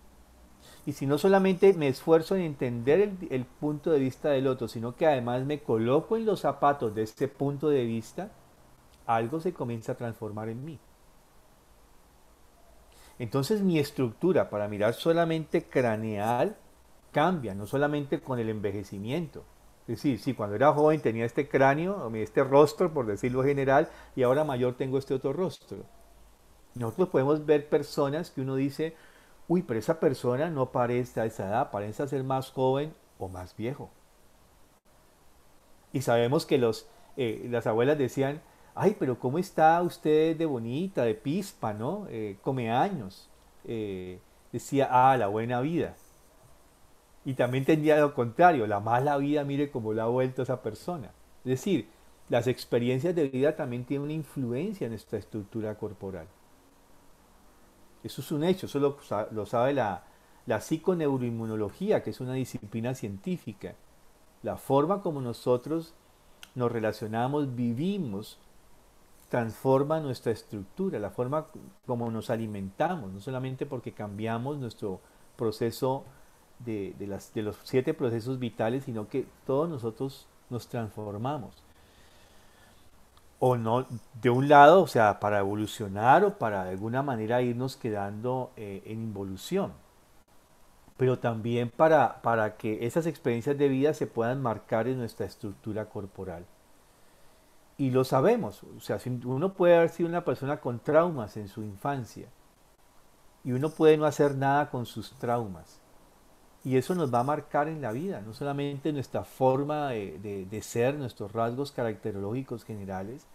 Y si no solamente me esfuerzo en entender el punto de vista del otro, sino que además me coloco en los zapatos de ese punto de vista, algo se comienza a transformar en mí. Entonces mi estructura para mirar solamente craneal cambia, no solamente con el envejecimiento. Es decir, sí, cuando era joven tenía este cráneo, este rostro, por decirlo general, y ahora mayor tengo este otro rostro. Nosotros podemos ver personas que uno dice, uy, pero esa persona no parece a esa edad, parece ser más joven o más viejo. Y sabemos que las abuelas decían, ay, pero ¿cómo está usted de bonita, de pispa, ¿no? Come años. Decía, ah, la buena vida. Y también tendría lo contrario, la mala vida, mire cómo la ha vuelto esa persona. Es decir, las experiencias de vida también tienen una influencia en nuestra estructura corporal. Eso es un hecho, eso lo sabe la psiconeuroinmunología, que es una disciplina científica. La forma como nosotros nos relacionamos, vivimos, transforma nuestra estructura, la forma como nos alimentamos, no solamente porque cambiamos nuestro proceso de los 7 procesos vitales, sino que todos nosotros nos transformamos. O no, de un lado, o sea, para evolucionar o para de alguna manera irnos quedando en involución, pero también para que esas experiencias de vida se puedan marcar en nuestra estructura corporal. Y lo sabemos, o sea, uno puede haber sido una persona con traumas en su infancia y uno puede no hacer nada con sus traumas. Y eso nos va a marcar en la vida, no solamente nuestra forma de ser, nuestros rasgos caracterológicos generales,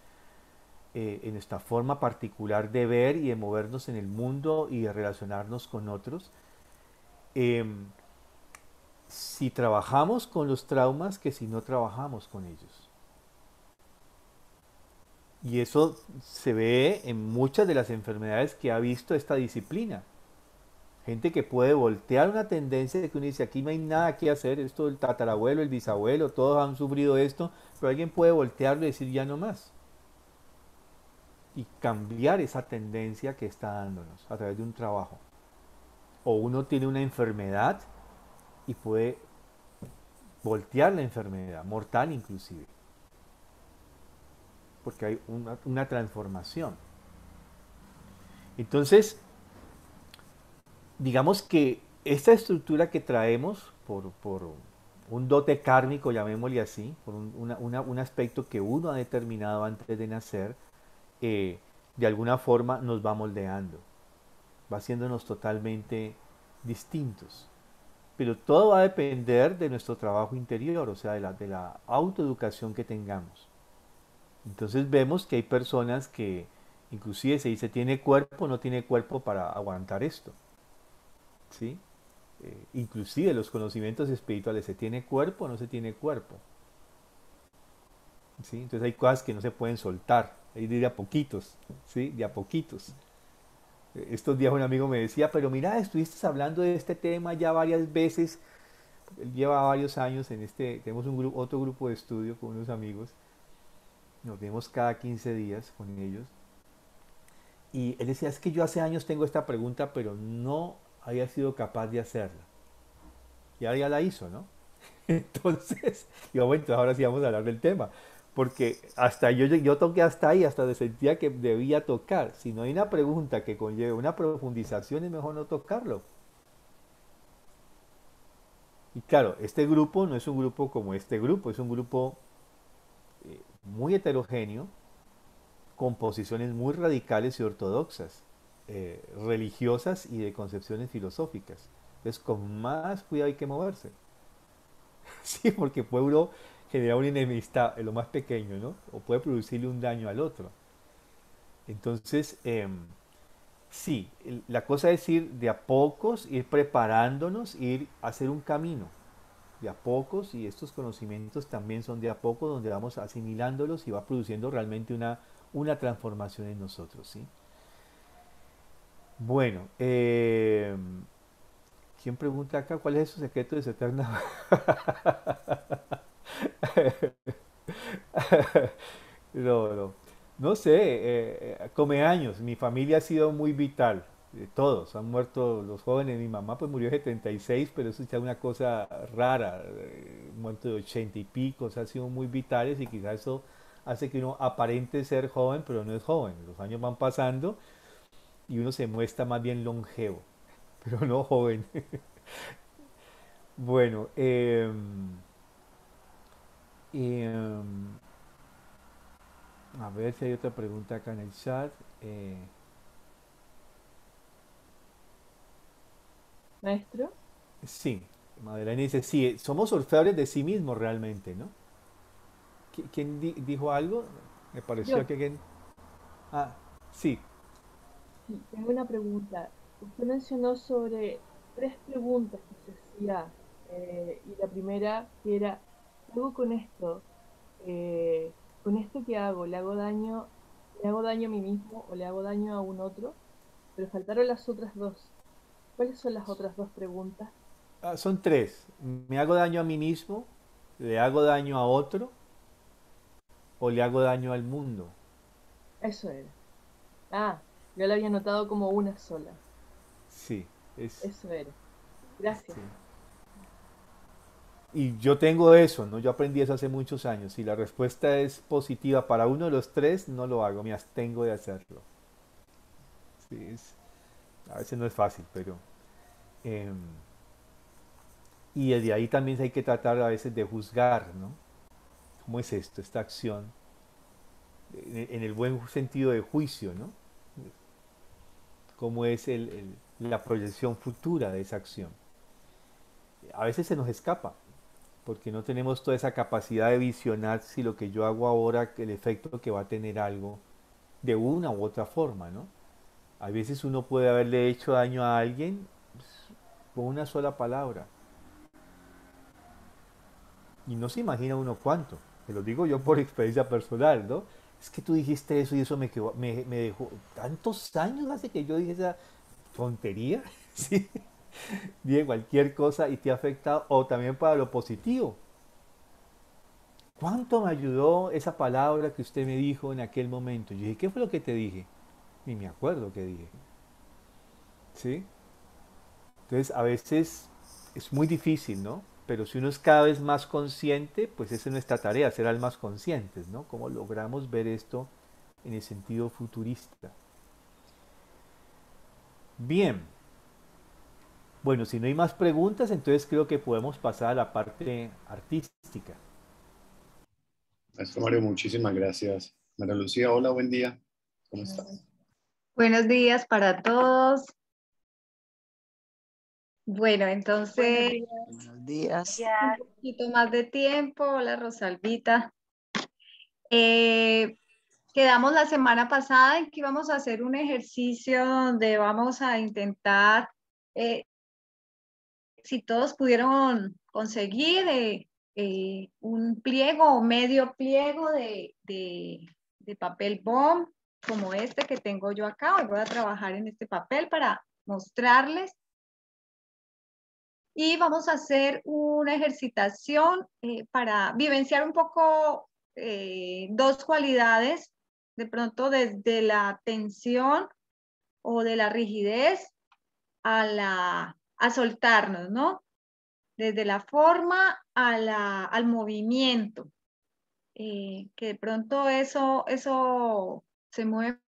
en nuestra forma particular de ver y de movernos en el mundo y de relacionarnos con otros. Si trabajamos con los traumas que si no trabajamos con ellos. Y eso se ve en muchas de las enfermedades que ha visto esta disciplina. Gente que puede voltear una tendencia de que uno dice, aquí no hay nada que hacer, esto el tatarabuelo, el bisabuelo, todos han sufrido esto, pero alguien puede voltearlo y decir ya no más. Y cambiar esa tendencia que está dándonos a través de un trabajo. O uno tiene una enfermedad y puede voltear la enfermedad, mortal inclusive. Porque hay una transformación. Entonces, digamos que esta estructura que traemos por un dote kármico, llamémosle así, por un aspecto que uno ha determinado antes de nacer, de alguna forma nos va moldeando, va haciéndonos totalmente distintos. Pero todo va a depender de nuestro trabajo interior, o sea, de la autoeducación que tengamos. Entonces vemos que hay personas que inclusive se dice, ¿tiene cuerpo o no tiene cuerpo para aguantar esto? ¿Sí? Inclusive los conocimientos espirituales, ¿se tiene cuerpo o no se tiene cuerpo? ¿Sí? Entonces hay cosas que no se pueden soltar, hay de a poquitos, ¿sí? De a poquitos. Estos días un amigo me decía, pero mira, estuviste hablando de este tema ya varias veces. Él lleva varios años en tenemos otro grupo de estudio con unos amigos, nos vemos cada 15 días con ellos. Y él decía, es que yo hace años tengo esta pregunta, pero no había sido capaz de hacerla. Y ahora ya la hizo, ¿no? Entonces, digo, bueno, entonces ahora sí vamos a hablar del tema. Porque hasta yo toqué hasta ahí, hasta sentía que debía tocar. Si no hay una pregunta que conlleve una profundización, es mejor no tocarlo. Y claro, este grupo no es un grupo como este grupo, es un grupo muy heterogéneo, con posiciones muy radicales y ortodoxas, religiosas y de concepciones filosóficas. Entonces, con más cuidado hay que moverse. Sí, porque puede uno generar una enemistad en lo más pequeño, ¿no? O puede producirle un daño al otro. Entonces, sí, la cosa es ir de a pocos, ir preparándonos, ir a hacer un camino de a pocos, y estos conocimientos también son de a poco donde vamos asimilándolos y va produciendo realmente una transformación en nosotros, ¿sí? Bueno, ¿quién pregunta acá cuál es su secreto de su eterna? No, no. No sé, come años. Mi familia ha sido muy vital. Todos han muerto los jóvenes. Mi mamá pues murió de 76, pero eso ya es una cosa rara. Muerto de 80 y pico, o sea, han sido muy vitales y quizás eso hace que uno aparente ser joven, pero no es joven. Los años van pasando y uno se muestra más bien longevo, pero no joven. Bueno, em, a ver si hay otra pregunta acá en el chat. Eh, Maestro, Sí, Madeleine dice, sí, somos orfebres de sí mismos realmente, ¿no? ¿Quién dijo algo? Me pareció yo que alguien... Ah, sí, sí, tengo una pregunta. Usted mencionó sobre tres preguntas que se hacía, y la primera que era, ¿qué hago con esto? Eh, ¿Con esto qué hago? Le hago daño a mí mismo o le hago daño a un otro? Pero faltaron las otras dos. ¿Cuáles son las otras dos preguntas? Son tres. ¿Me hago daño a mí mismo? ¿Le hago daño a otro? ¿O le hago daño al mundo? Eso era. Ah, yo la había notado como una sola. Sí, es... Eso era. Gracias. sí. Y yo tengo eso, ¿no? Yo aprendí eso hace muchos años. Si la respuesta es positiva para uno de los tres, no lo hago, me abstengo de hacerlo. Sí, a veces no es fácil, pero... em, y desde ahí también hay que tratar a veces de juzgar, ¿no? ¿Cómo es esto, esta acción? En el buen sentido de juicio, ¿no? ¿Cómo es la proyección futura de esa acción? A veces se nos escapa, porque no tenemos toda esa capacidad de visionar si lo que yo hago ahora, el efecto que va a tener algo de una u otra forma, ¿no? A veces uno puede haberle hecho daño a alguien pues, con una sola palabra y no se imagina uno cuánto. Te lo digo yo por experiencia personal, ¿no? Es que tú dijiste eso y eso me dejó tantos años hace que yo dije esa tontería, ¿sí? Dije cualquier cosa y te ha afectado, o también para lo positivo. ¿Cuánto me ayudó esa palabra que usted me dijo en aquel momento? Yo dije, ¿qué fue lo que te dije? Ni me acuerdo qué dije, ¿sí? Entonces, a veces es muy difícil, ¿no? Pero si uno es cada vez más consciente, pues esa es nuestra tarea, ser al más conscientes, ¿no? ¿Cómo logramos ver esto en el sentido futurista? Bien, bueno, si no hay más preguntas, entonces creo que podemos pasar a la parte artística. Maestro Mario, muchísimas gracias. María Lucía, hola, buen día. ¿Cómo estás? Buenos días para todos. Bueno, Buenos entonces días. Buenos días. ya un poquito más de tiempo. Hola, Rosalvita. Eh, Quedamos la semana pasada en que íbamos a hacer un ejercicio donde vamos a intentar, eh, si todos pudieron conseguir un pliego o medio pliego de papel bond, como este que tengo yo acá. Hoy voy a trabajar en este papel para mostrarles. Y vamos a hacer una ejercitación para vivenciar un poco dos cualidades, de pronto desde la tensión o de la rigidez a soltarnos, ¿no? Desde la forma al movimiento, que de pronto eso se mueve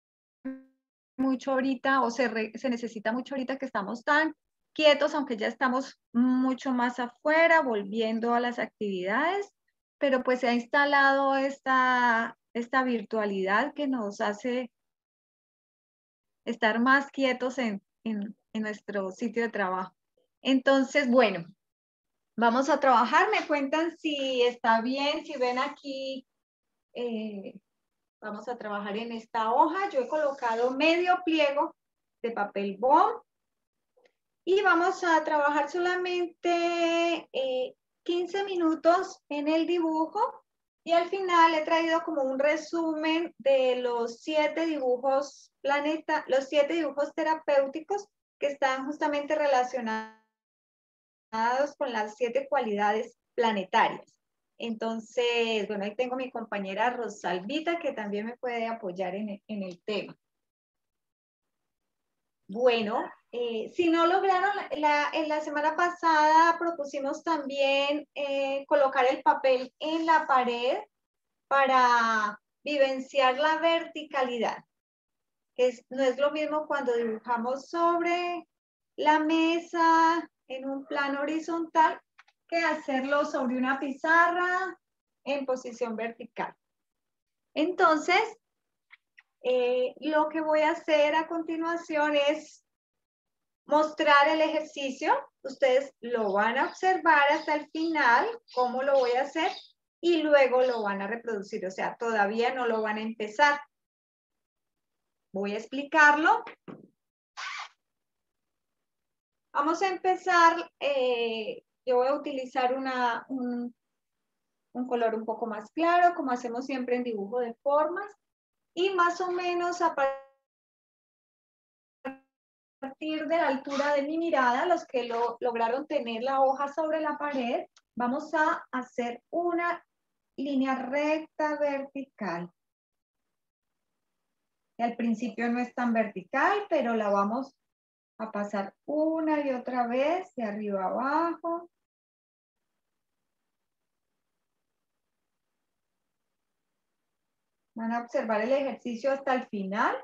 mucho ahorita o se necesita mucho ahorita que estamos tan quietos, aunque ya estamos mucho más afuera, volviendo a las actividades, pero pues se ha instalado esta virtualidad que nos hace estar más quietos en nuestro sitio de trabajo. Entonces, bueno, Vamos a trabajar, me cuentan si está bien, si ven aquí, vamos a trabajar en esta hoja. Yo he colocado medio pliego de papel bond y vamos a trabajar solamente 15 minutos en el dibujo y al final he traído como un resumen de los 7 dibujos los 7 dibujos terapéuticos que están justamente relacionados con las 7 cualidades planetarias. Entonces, bueno, ahí tengo a mi compañera Rosalvita que también me puede apoyar en el tema. Bueno, si no lograron, en la semana pasada propusimos también colocar el papel en la pared para vivenciar la verticalidad. No es lo mismo cuando dibujamos sobre la mesa en un plano horizontal que hacerlo sobre una pizarra en posición vertical. Entonces, lo que voy a hacer a continuación es mostrar el ejercicio. Ustedes lo van a observar hasta el final, cómo lo voy a hacer, y luego lo van a reproducir. O sea, todavía no lo van a empezar. Voy a explicarlo. Vamos a empezar, yo voy a utilizar un color un poco más claro, como hacemos siempre en dibujo de formas, y más o menos a partir de la altura de mi mirada, los que lograron tener la hoja sobre la pared, vamos a hacer una línea recta vertical. Y al principio no es tan vertical, pero la vamos a pasar una y otra vez de arriba a abajo. Van a observar el ejercicio hasta el final.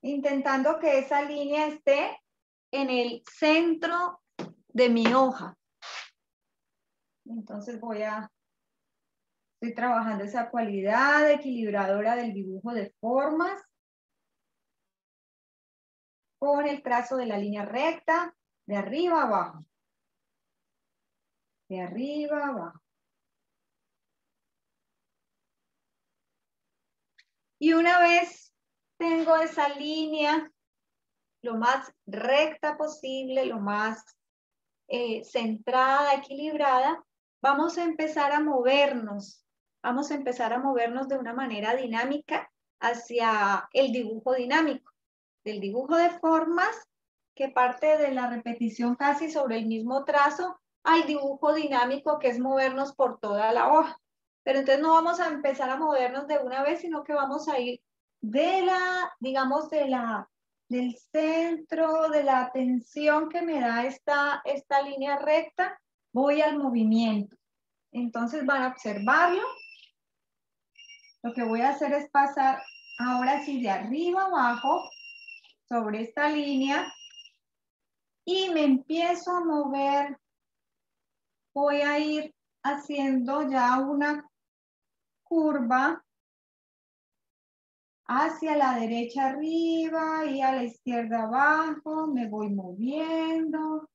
Intentando que esa línea esté en el centro de mi hoja. Entonces estoy trabajando esa cualidad equilibradora del dibujo de formas con el trazo de la línea recta de arriba a abajo. De arriba a abajo. Y una vez tengo esa línea lo más recta posible, lo más centrada, equilibrada, vamos a empezar a movernos. Vamos a empezar a movernos de una manera dinámica hacia el dibujo dinámico. Del dibujo de formas, que parte de la repetición casi sobre el mismo trazo, al dibujo dinámico, que es movernos por toda la hoja. Pero entonces no vamos a empezar a movernos de una vez, sino que vamos a ir digamos, del centro, de la atención que me da esta línea recta, voy al movimiento. Entonces van a observarlo. Lo que voy a hacer es pasar ahora sí de arriba a abajo sobre esta línea y me empiezo a mover. Voy a ir haciendo ya una curva hacia la derecha arriba y a la izquierda abajo. Me voy moviendo.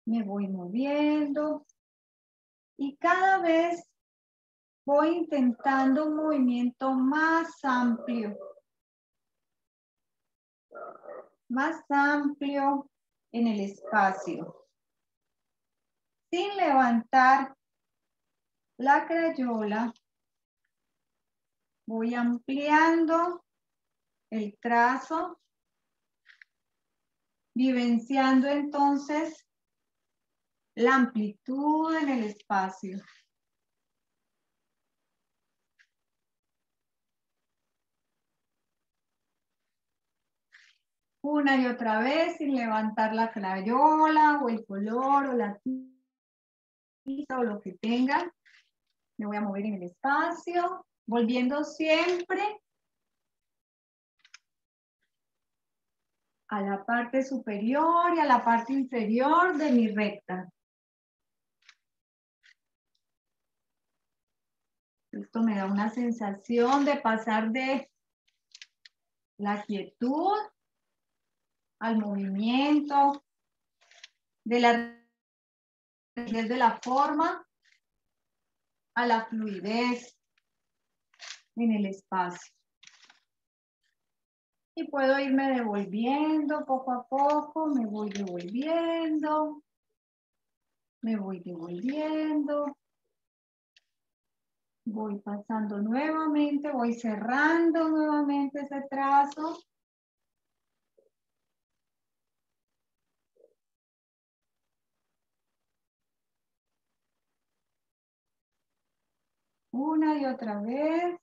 Me voy moviendo. Y cada vez voy intentando un movimiento más amplio. Más amplio en el espacio. Sin levantar la crayola, voy ampliando el trazo, vivenciando entonces la amplitud en el espacio. Una y otra vez sin levantar la crayola o el color o la tinta o lo que tenga. Me voy a mover en el espacio, volviendo siempre a la parte superior y a la parte inferior de mi recta. Esto me da una sensación de pasar de la quietud al movimiento, de la rigidez de la forma a la fluidez en el espacio. Y puedo irme devolviendo poco a poco, me voy devolviendo, voy pasando nuevamente, voy cerrando nuevamente ese trazo. Una y otra vez.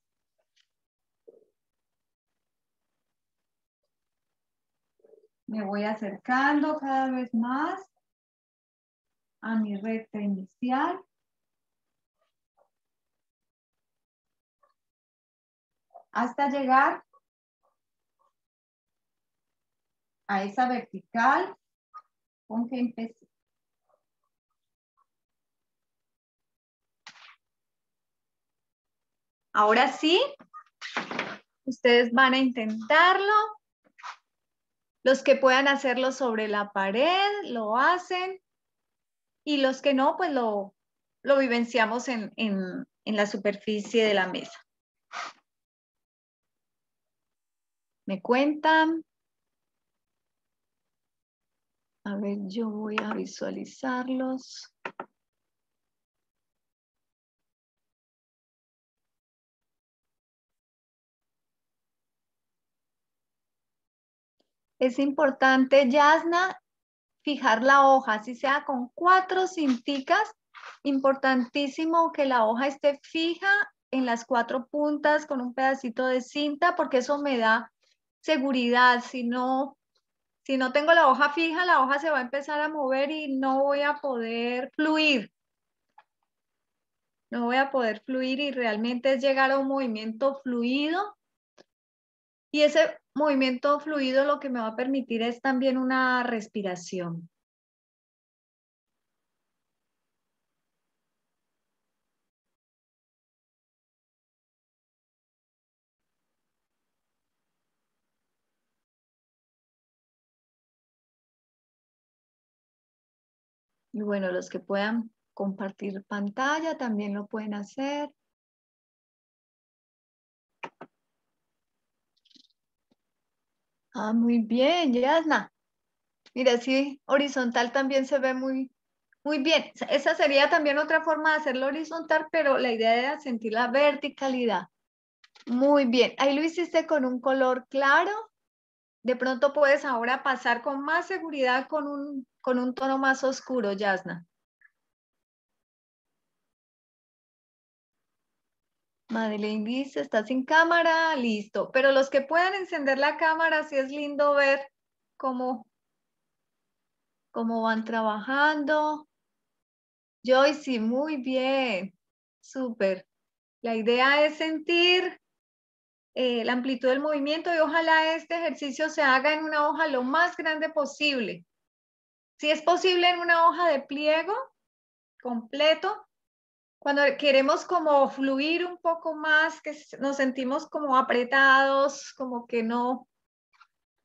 Me voy acercando cada vez más a mi recta inicial. Hasta llegar a esa vertical con que empecé. Ahora sí, ustedes van a intentarlo. Los que puedan hacerlo sobre la pared, lo hacen. Y los que no, pues lo vivenciamos en la superficie de la mesa. ¿Me cuentan? A ver, yo voy a visualizarlos. Es importante, Yasna, fijar la hoja, así sea con 4 cinticas. Importantísimo que la hoja esté fija en las 4 puntas con un pedacito de cinta, porque eso me da seguridad. Si no tengo la hoja fija, la hoja se va a empezar a mover y no voy a poder fluir. No voy a poder fluir y realmente es llegar a un movimiento fluido. Y ese movimiento fluido lo que me va a permitir es también una respiración. Y bueno, los que puedan compartir pantalla también lo pueden hacer. Ah, muy bien, Yasna. Mira, sí, horizontal también se ve muy, muy bien. Esa sería también otra forma de hacerlo horizontal, pero la idea era sentir la verticalidad. Muy bien. Ahí lo hiciste con un color claro. De pronto puedes ahora pasar con más seguridad con un tono más oscuro, Yasna. Madeleine dice, está sin cámara, listo. Pero los que puedan encender la cámara, sí es lindo ver cómo van trabajando. Joyce, muy bien, súper. La idea es sentir la amplitud del movimiento y ojalá este ejercicio se haga en una hoja lo más grande posible. Si es posible en una hoja de pliego completo, cuando queremos como fluir un poco más, que nos sentimos como apretados, como que no,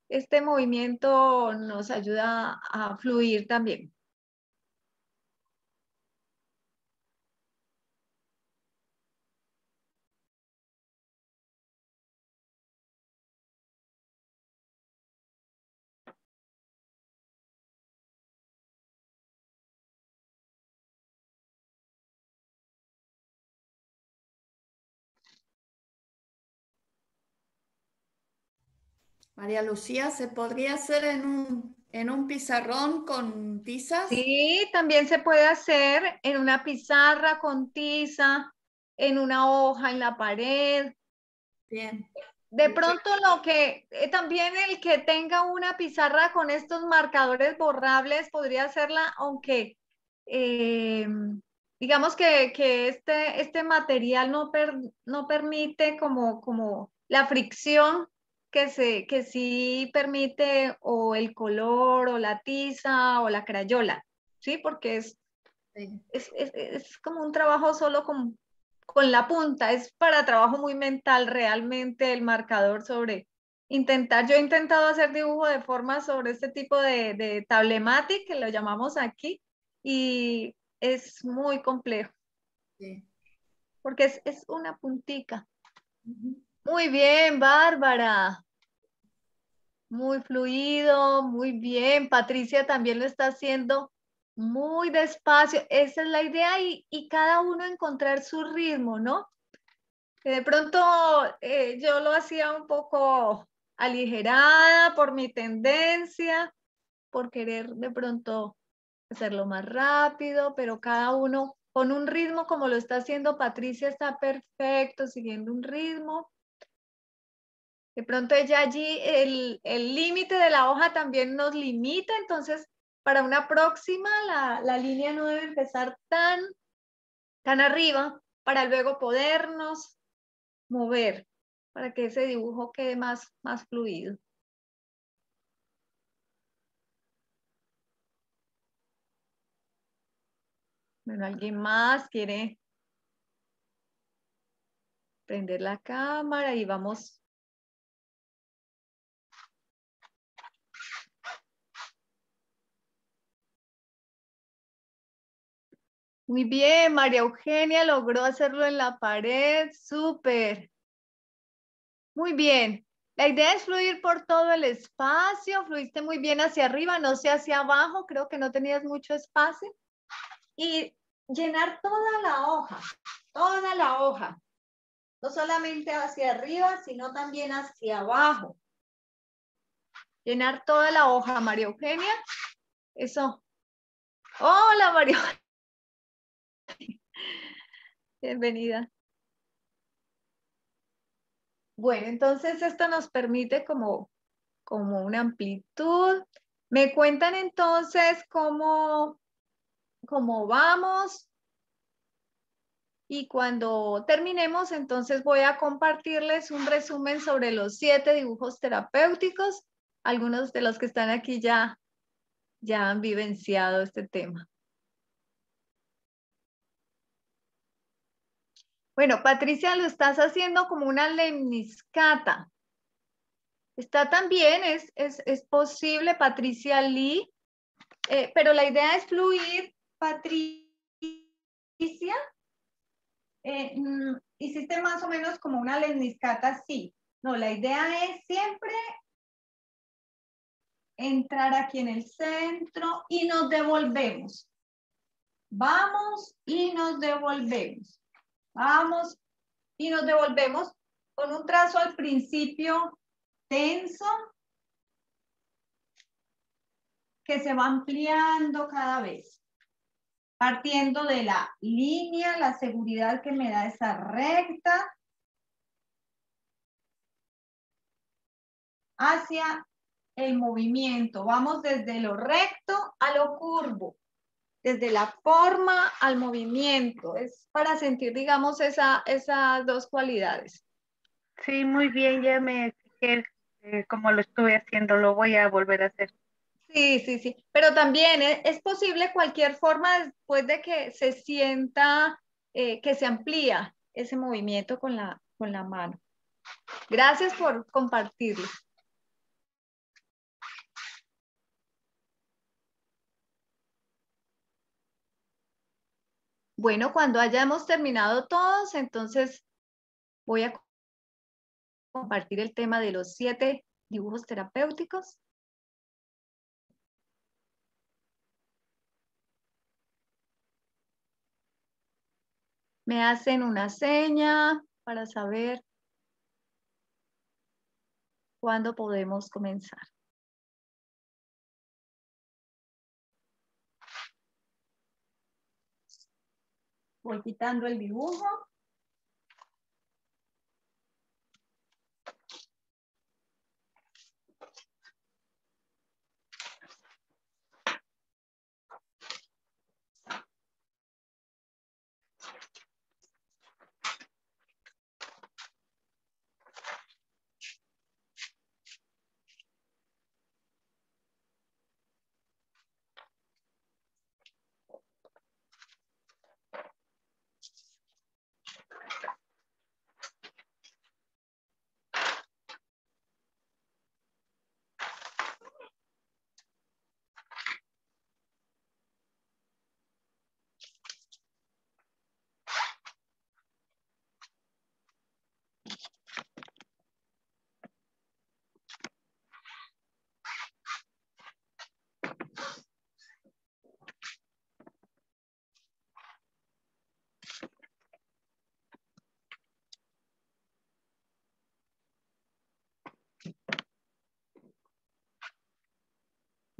este movimiento nos ayuda a fluir también. María Lucía, ¿se podría hacer en un pizarrón con tizas? Sí, también se puede hacer en una pizarra con tiza, en una hoja, en la pared. Bien. De pronto lo que también el que tenga una pizarra con estos marcadores borrables podría hacerla, aunque digamos que este material no permite como la fricción que sí permite o el color o la tiza o la crayola, ¿sí? Porque es como un trabajo solo con la punta, es para trabajo muy mental realmente el marcador sobre intentar, yo he intentado hacer dibujo de forma sobre este tipo de tablematic, que lo llamamos aquí, y es muy complejo, Sí. porque es una puntica. Muy bien, Bárbara. Muy fluido, muy bien. Patricia también lo está haciendo muy despacio. Esa es la idea y cada uno encontrar su ritmo, ¿no? Que de pronto yo lo hacía un poco aligerada por mi tendencia, por querer de pronto hacerlo más rápido, pero cada uno con un ritmo como lo está haciendo Patricia está perfecto, siguiendo un ritmo. De pronto ella allí, el límite de la hoja también nos limita, entonces para una próxima la línea no debe empezar tan arriba para luego podernos mover, para que ese dibujo quede más fluido. Bueno, ¿alguien más quiere prender la cámara y vamos? Muy bien, María Eugenia logró hacerlo en la pared, súper. Muy bien. La idea es fluir por todo el espacio, fluiste muy bien hacia arriba, no sé hacia abajo, creo que no tenías mucho espacio. Y llenar toda la hoja, no solamente hacia arriba, sino también hacia abajo. Llenar toda la hoja, María Eugenia. Eso. Hola, María Eugenia. Bienvenida. Bueno, entonces esto nos permite como una amplitud. Me cuentan entonces cómo vamos. Y cuando terminemos, entonces voy a compartirles un resumen sobre los 7 dibujos terapéuticos. Algunos de los que están aquí ya han vivenciado este tema. Bueno, Patricia, lo estás haciendo como una lemniscata. Está también, es posible, Patricia Lee, pero la idea es fluir, Patricia. Hiciste más o menos como una lemniscata, sí. No, la idea es siempre entrar aquí en el centro y nos devolvemos. Vamos y nos devolvemos. Vamos y nos devolvemos con un trazo al principio tenso que se va ampliando cada vez. Partiendo de la línea, la seguridad que me da esa recta, hacia el movimiento. Vamos desde lo recto a lo curvo, desde la forma al movimiento. Es para sentir, digamos, esas dos cualidades. Sí, muy bien, ya me fijé como lo estuve haciendo, lo voy a volver a hacer. Sí, sí, sí. Pero también es posible cualquier forma después de que se sienta que se amplía ese movimiento con la mano. Gracias por compartirlo. Bueno, cuando hayamos terminado todos, entonces voy a compartir el tema de los 7 dibujos terapéuticos. Me hacen una seña para saber cuándo podemos comenzar. Voy quitando el dibujo.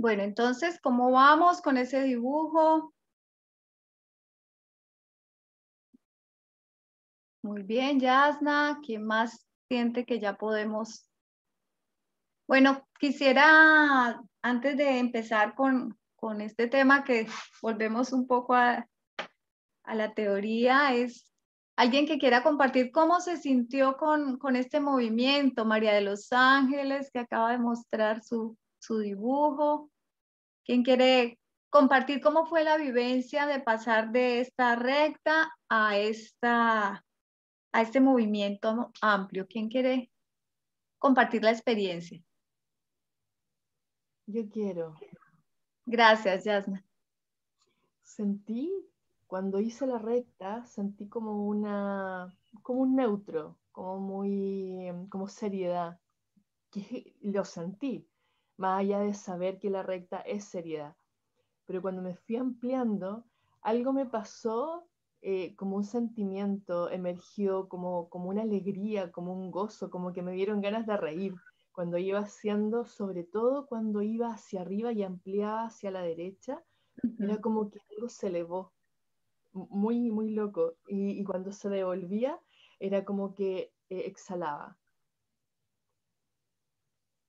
Bueno, entonces, ¿cómo vamos con ese dibujo? Muy bien, Yasna. ¿Quién más siente que ya podemos? Bueno, quisiera, antes de empezar con este tema, que volvemos un poco a la teoría, es alguien que quiera compartir cómo se sintió con este movimiento. María de los Ángeles, que acaba de mostrar su dibujo. ¿Quién quiere compartir cómo fue la vivencia de pasar de esta recta a este movimiento amplio? ¿Quién quiere compartir la experiencia? Yo quiero. Gracias, Yasna. Sentí, cuando hice la recta, sentí como un neutro, como seriedad. Que lo sentí, más allá de saber que la recta es seriedad. Pero cuando me fui ampliando, algo me pasó, como un sentimiento emergió, como una alegría, como un gozo, como que me dieron ganas de reír. Cuando iba haciendo, sobre todo cuando iba hacia arriba y ampliaba hacia la derecha, era como que algo se elevó, muy, muy loco. Y cuando se devolvía, era como que exhalaba.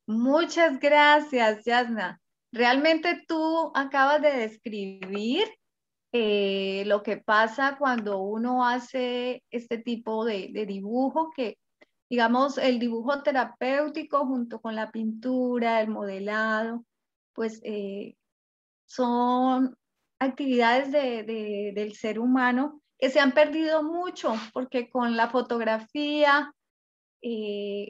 Muchas gracias, Yasna. Realmente tú acabas de describir lo que pasa cuando uno hace este tipo de dibujo, que digamos el dibujo terapéutico junto con la pintura, el modelado, pues son actividades del ser humano que se han perdido mucho, porque con la fotografía,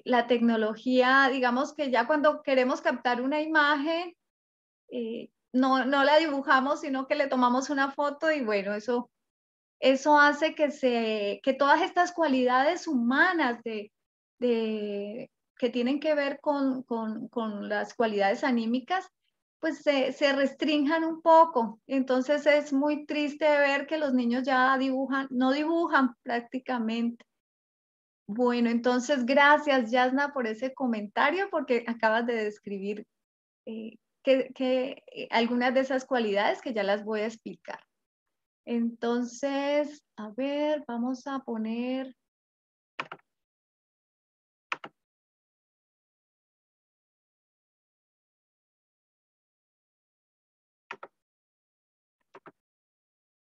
la tecnología, digamos que ya cuando queremos captar una imagen, no la dibujamos, sino que le tomamos una foto y bueno, eso hace que todas estas cualidades humanas que tienen que ver con las cualidades anímicas, pues se restrinjan un poco. Entonces es muy triste ver que los niños ya no dibujan prácticamente. Bueno, entonces gracias, Yasna, por ese comentario, porque acabas de describir algunas de esas cualidades que ya las voy a explicar. Entonces, a ver, vamos a poner...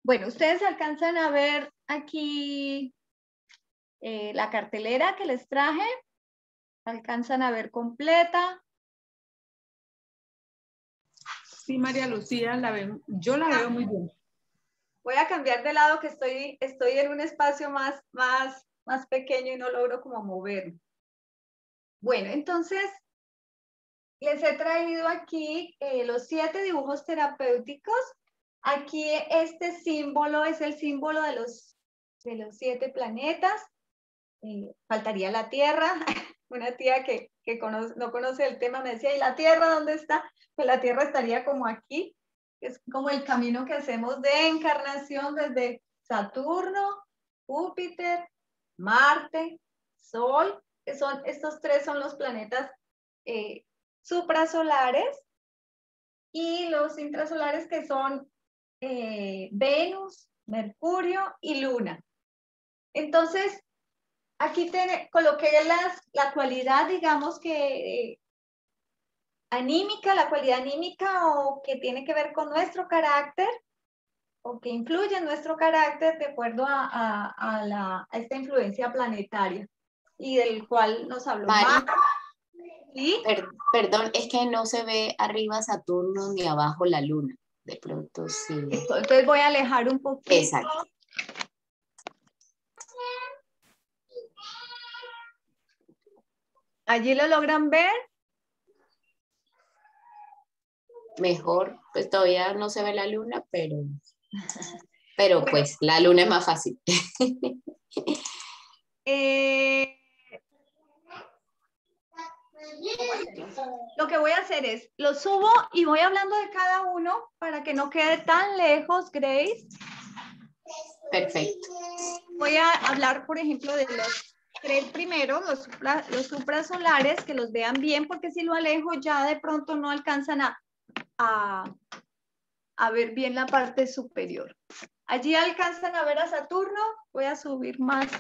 Bueno, ustedes alcanzan a ver aquí la cartelera que les traje. ¿Alcanzan a ver completa? Sí, María Lucía, yo la veo muy bien. Voy a cambiar de lado, que estoy en un espacio más pequeño y no logro como moverme. Bueno, entonces les he traído aquí los 7 dibujos terapéuticos. Aquí este símbolo es el símbolo de los 7 planetas. Faltaría la Tierra. Una tía que no conoce el tema me decía, ¿y la Tierra dónde está? Pues la Tierra estaría como aquí. Es como el camino que hacemos de encarnación desde Saturno, Júpiter, Marte, Sol, que estos 3 son los planetas suprasolares, y los intrasolares, que son Venus, Mercurio y Luna. Entonces, aquí coloqué la cualidad, digamos que anímica, la cualidad anímica, o que tiene que ver con nuestro carácter, o que influye en nuestro carácter de acuerdo a esta influencia planetaria, y del cual nos habló Marta. ¿Sí? Perdón, es que no se ve arriba Saturno ni abajo la Luna. De pronto sí. Entonces voy a alejar un poquito. Exacto. ¿Allí lo logran ver? Mejor, pues todavía no se ve la Luna, pero bueno, pues la Luna es más fácil. Lo que voy a hacer es, lo subo y voy hablando de cada uno para que no quede tan lejos, Grace. Perfecto. Voy a hablar, por ejemplo, de los 3 primeros, los suprasolares, que los vean bien, porque si lo alejo ya de pronto no alcanzan a a ver bien la parte superior. Allí alcanzan a ver a Saturno. Voy a subir más.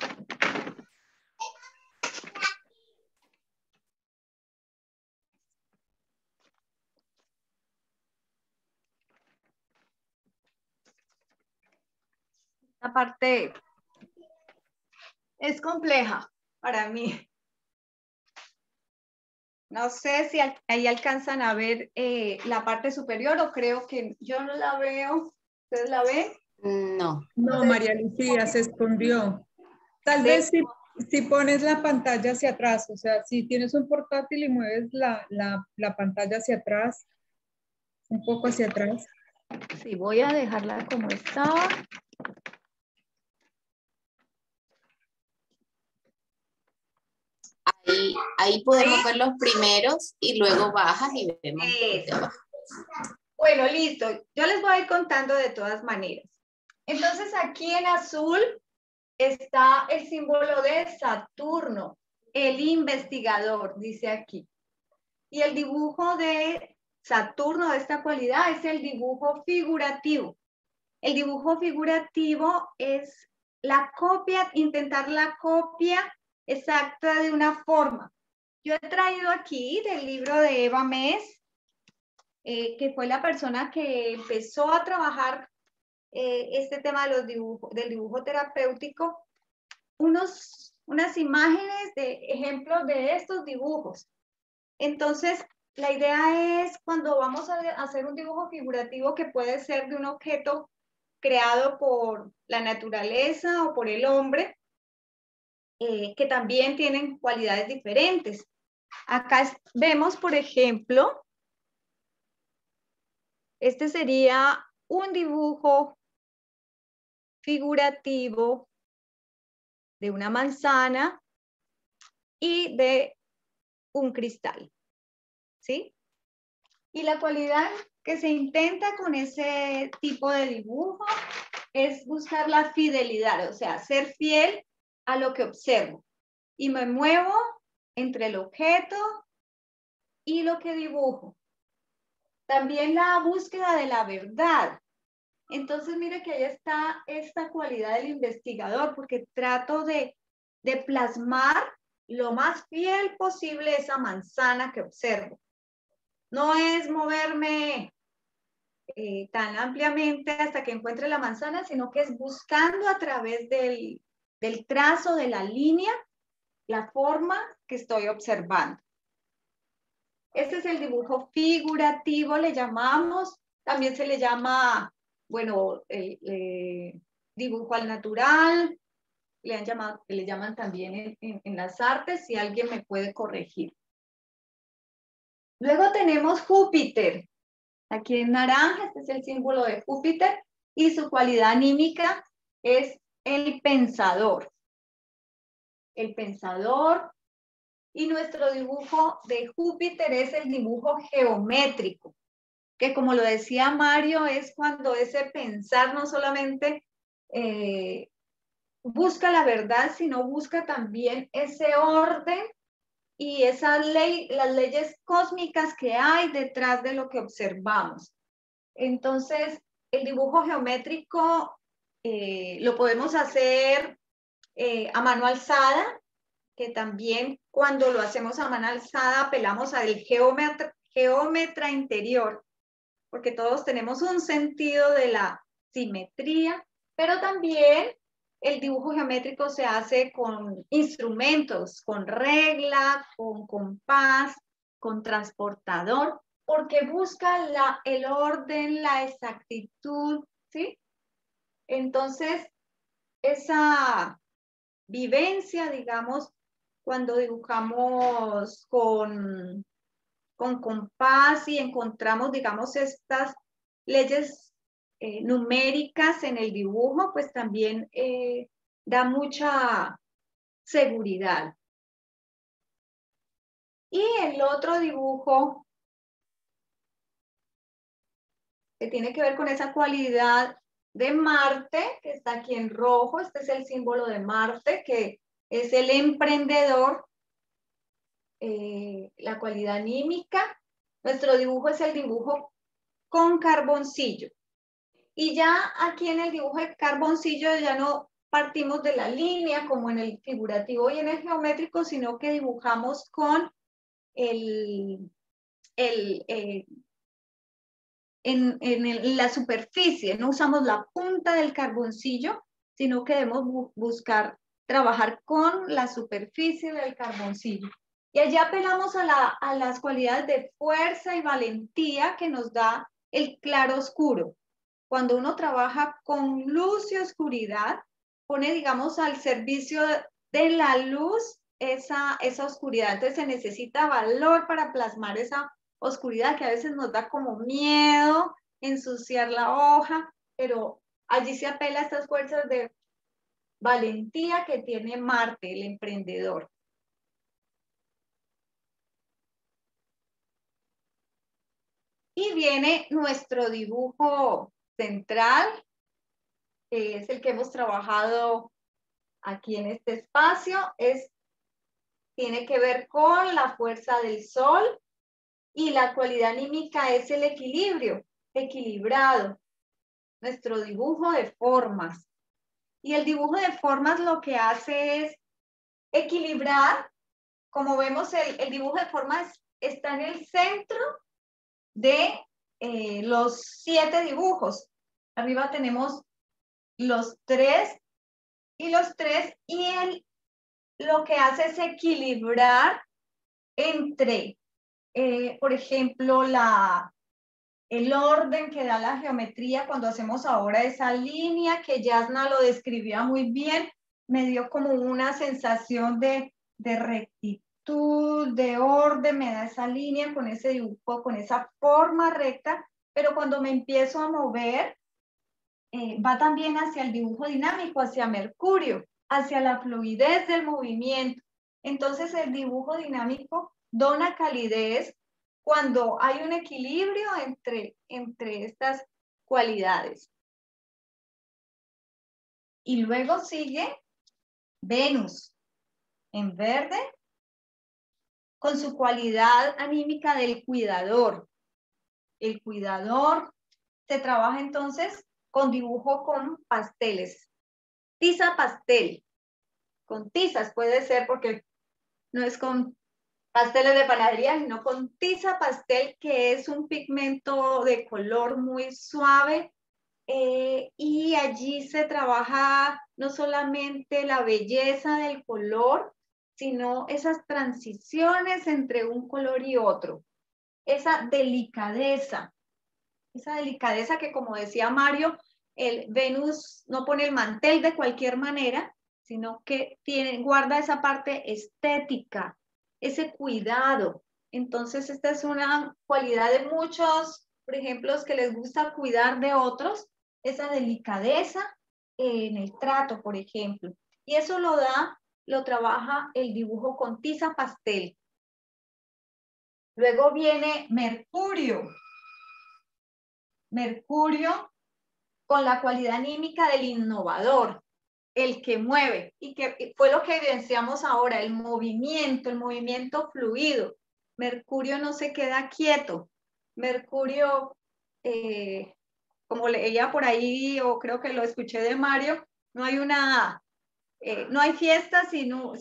La parte es compleja para mí. No sé si ahí alcanzan a ver la parte superior o creo que yo no la veo. ¿Ustedes la ven? No. No, María Lucía, se escondió. Tal Sí. vez si pones la pantalla hacia atrás, o sea, si tienes un portátil y mueves la pantalla hacia atrás, un poco hacia atrás. Sí, voy a dejarla como está. Ahí podemos ver los primeros y luego bajas y vemos los de Eso. abajo. Bueno, listo. Yo les voy a ir contando de todas maneras. Entonces, aquí en azul está el símbolo de Saturno, el investigador, dice aquí. Y el dibujo de Saturno, de esta cualidad, es el dibujo figurativo. El dibujo figurativo es la copia, intentar la copia exacta de una forma. Yo he traído aquí del libro de Eva Mes, que fue la persona que empezó a trabajar este tema de del dibujo terapéutico, unas imágenes de ejemplos de estos dibujos. Entonces, la idea es cuando vamos a hacer un dibujo figurativo que puede ser de un objeto creado por la naturaleza o por el hombre, que también tienen cualidades diferentes. Acá vemos, por ejemplo, este sería un dibujo figurativo de una manzana y de un cristal, ¿sí? Y la cualidad que se intenta con ese tipo de dibujo es buscar la fidelidad, o sea, ser fiel a lo que observo. Y me muevo entre el objeto y lo que dibujo. También la búsqueda de la verdad. Entonces, mire que ahí está esta cualidad del investigador, porque trato de plasmar lo más fiel posible esa manzana que observo. No es moverme tan ampliamente hasta que encuentre la manzana, sino que es buscando a través del trazo de la línea la forma que estoy observando. Este es el dibujo figurativo, le llamamos, también se le llama, bueno, dibujo al natural, le llaman también en las artes, si alguien me puede corregir. Luego tenemos Júpiter. Aquí en naranja, este es el símbolo de Júpiter y su cualidad anímica es el pensador. El pensador. Y nuestro dibujo de Júpiter es el dibujo geométrico, que como lo decía Mario, es cuando ese pensar no solamente busca la verdad, sino busca también ese orden y las leyes cósmicas que hay detrás de lo que observamos. Entonces, el dibujo geométrico lo podemos hacer a mano alzada, que también cuando lo hacemos a mano alzada apelamos al geómetra interior, porque todos tenemos un sentido de la simetría, pero también el dibujo geométrico se hace con instrumentos, con regla, con compás, con transportador, porque busca el orden, la exactitud, ¿sí? Entonces, esa vivencia, digamos, cuando dibujamos con compás y encontramos, digamos, estas leyes numéricas en el dibujo, pues también da mucha seguridad. Y el otro dibujo que tiene que ver con esa cualidad de Marte, que está aquí en rojo, este es el símbolo de Marte, que es el emprendedor, la cualidad anímica. Nuestro dibujo es el dibujo con carboncillo. Y ya aquí en el dibujo de carboncillo ya no partimos de la línea como en el figurativo y en el geométrico, sino que dibujamos con en la superficie. No usamos la punta del carboncillo, sino que debemos buscar trabajar con la superficie del carboncillo. Y allí apelamos a las cualidades de fuerza y valentía que nos da el claro oscuro. Cuando uno trabaja con luz y oscuridad, pone, digamos, al servicio de la luz esa oscuridad. Entonces se necesita valor para plasmar esa oscuridad que a veces nos da como miedo ensuciar la hoja, pero allí se apela a estas fuerzas de valentía que tiene Marte, el emprendedor. Y viene nuestro dibujo central, que es el que hemos trabajado aquí en este espacio. Tiene que ver con la fuerza del sol y la cualidad anímica es el equilibrio, equilibrado. Nuestro dibujo de formas. Y el dibujo de formas lo que hace es equilibrar. Como vemos, el dibujo de formas está en el centro de los 7 dibujos. Arriba tenemos los 3 y los 3, y lo que hace es equilibrar entre, por ejemplo, el orden que da la geometría. Cuando hacemos ahora esa línea que Yasna lo describía muy bien, me dio como una sensación de rectitud, de orden, me da esa línea con ese dibujo, con esa forma recta, pero cuando me empiezo a mover, va también hacia el dibujo dinámico, hacia Mercurio, hacia la fluidez del movimiento. Entonces el dibujo dinámico dona calidez cuando hay un equilibrio entre estas cualidades. Y luego sigue Venus en verde, con su cualidad anímica del cuidador. El cuidador se trabaja entonces con dibujo con pasteles. Tiza pastel. Con tizas puede ser, porque no es con pasteles de panadería, sino con tiza pastel, que es un pigmento de color muy suave. Y allí se trabaja no solamente la belleza del color, sino esas transiciones entre un color y otro. Esa delicadeza que, como decía Mario, el Venus no pone el mantel de cualquier manera, sino que guarda esa parte estética, ese cuidado. Entonces, esta es una cualidad de muchos, por ejemplo, los que les gusta cuidar de otros, esa delicadeza en el trato, por ejemplo. Y eso lo trabaja el dibujo con tiza pastel. Luego viene Mercurio. Mercurio con la cualidad anímica del innovador, el que mueve, y que fue lo que evidenciamos ahora, el movimiento fluido. Mercurio no se queda quieto. Mercurio, como leía por ahí, o creo que lo escuché de Mario, no hay fiesta si no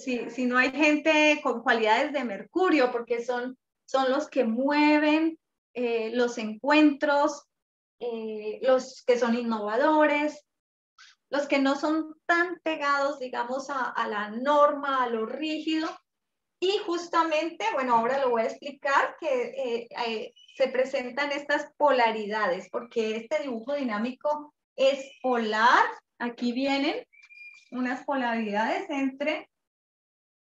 hay gente con cualidades de Mercurio, porque son los que mueven los encuentros, los que son innovadores, los que no son tan pegados, digamos, a la norma, a lo rígido. Y justamente, bueno, ahora lo voy a explicar, que se presentan estas polaridades, porque este dibujo dinámico es polar. Aquí vienen unas polaridades entre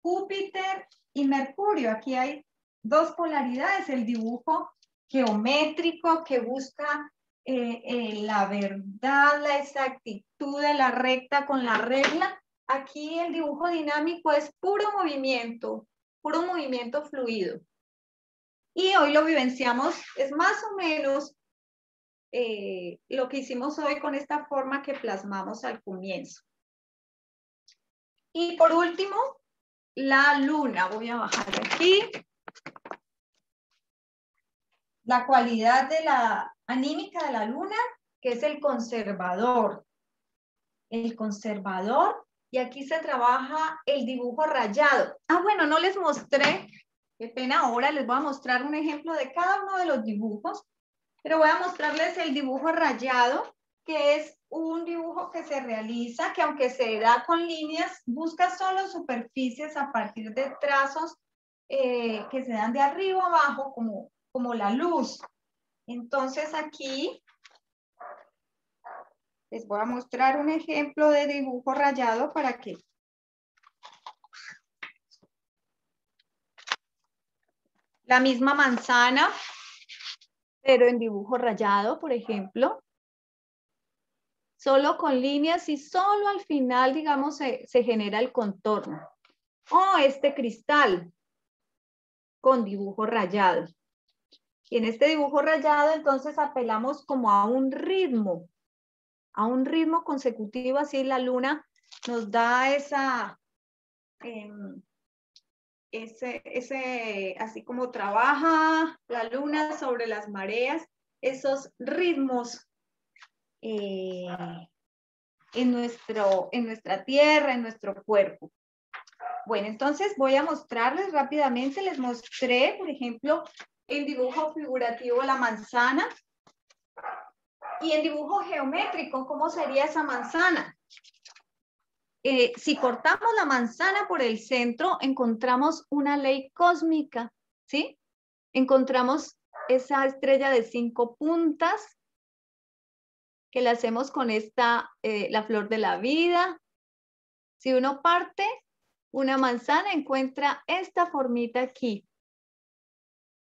Júpiter y Mercurio. Aquí hay 2 polaridades, el dibujo geométrico que busca la verdad, la exactitud de la recta con la regla. Aquí el dibujo dinámico es puro movimiento fluido. Y hoy lo vivenciamos, es más o menos lo que hicimos hoy con esta forma que plasmamos al comienzo. Y por último, la luna. Voy a bajar aquí. la cualidad de la anímica de la luna, que es el conservador. El conservador, y aquí se trabaja el dibujo rayado. Ah, bueno, no les mostré, qué pena, ahora les voy a mostrar un ejemplo de cada uno de los dibujos, pero voy a mostrarles el dibujo rayado, que es un dibujo que se realiza, que aunque se da con líneas, busca solo superficies a partir de trazos que se dan de arriba abajo, como la luz. Entonces aquí les voy a mostrar un ejemplo de dibujo rayado para que la misma manzana, pero en dibujo rayado, por ejemplo, solo con líneas y solo al final, digamos, se genera el contorno. O este cristal con dibujo rayado. Y en este dibujo rayado, entonces, apelamos como a un ritmo consecutivo, así la luna nos da así como trabaja la luna sobre las mareas, esos ritmos en nuestra tierra, en nuestro cuerpo. Bueno, entonces voy a mostrarles rápidamente, les mostré, por ejemplo, en dibujo figurativo la manzana y en dibujo geométrico, ¿cómo sería esa manzana? Si cortamos la manzana por el centro, encontramos una ley cósmica, ¿sí? Encontramos esa estrella de 5 puntas que la hacemos con la flor de la vida. Si uno parte una manzana, encuentra esta formita aquí.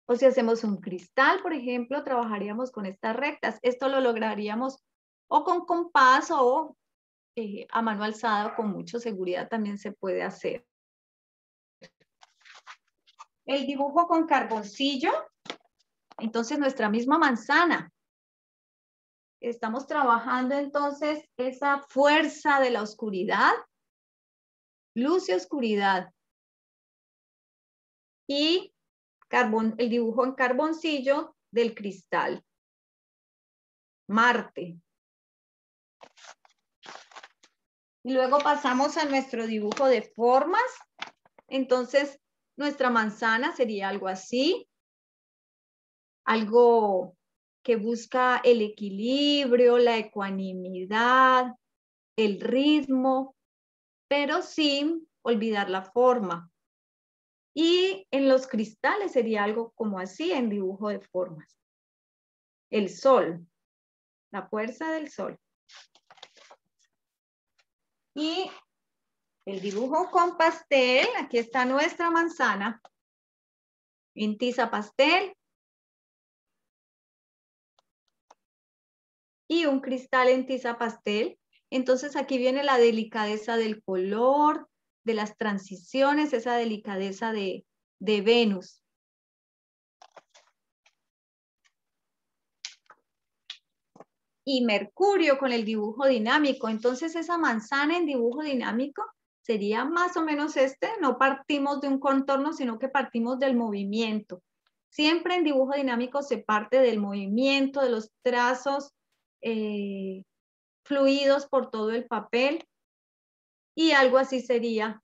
O si hacemos un cristal, por ejemplo, trabajaríamos con estas rectas. Esto lo lograríamos o con compás o a mano alzada, con mucha seguridad también se puede hacer. El dibujo con carboncillo, entonces nuestra misma manzana. Estamos trabajando entonces esa fuerza de la oscuridad, luz y oscuridad. Y el dibujo en carboncillo del cristal. Marte. Y luego pasamos a nuestro dibujo de formas. Entonces, nuestra manzana sería algo así. Algo que busca el equilibrio, la ecuanimidad, el ritmo, pero sin olvidar la forma. Y en los cristales sería algo como así en dibujo de formas. El sol, la fuerza del sol. Y el dibujo con pastel, aquí está nuestra manzana, en tiza pastel. Y un cristal en tiza pastel. Entonces aquí viene la delicadeza del color, de las transiciones, esa delicadeza de Venus. Y Mercurio con el dibujo dinámico. Entonces esa manzana en dibujo dinámico sería más o menos no partimos de un contorno, sino que partimos del movimiento. Siempre en dibujo dinámico se parte del movimiento, de los trazos fluidos por todo el papel. Y algo así sería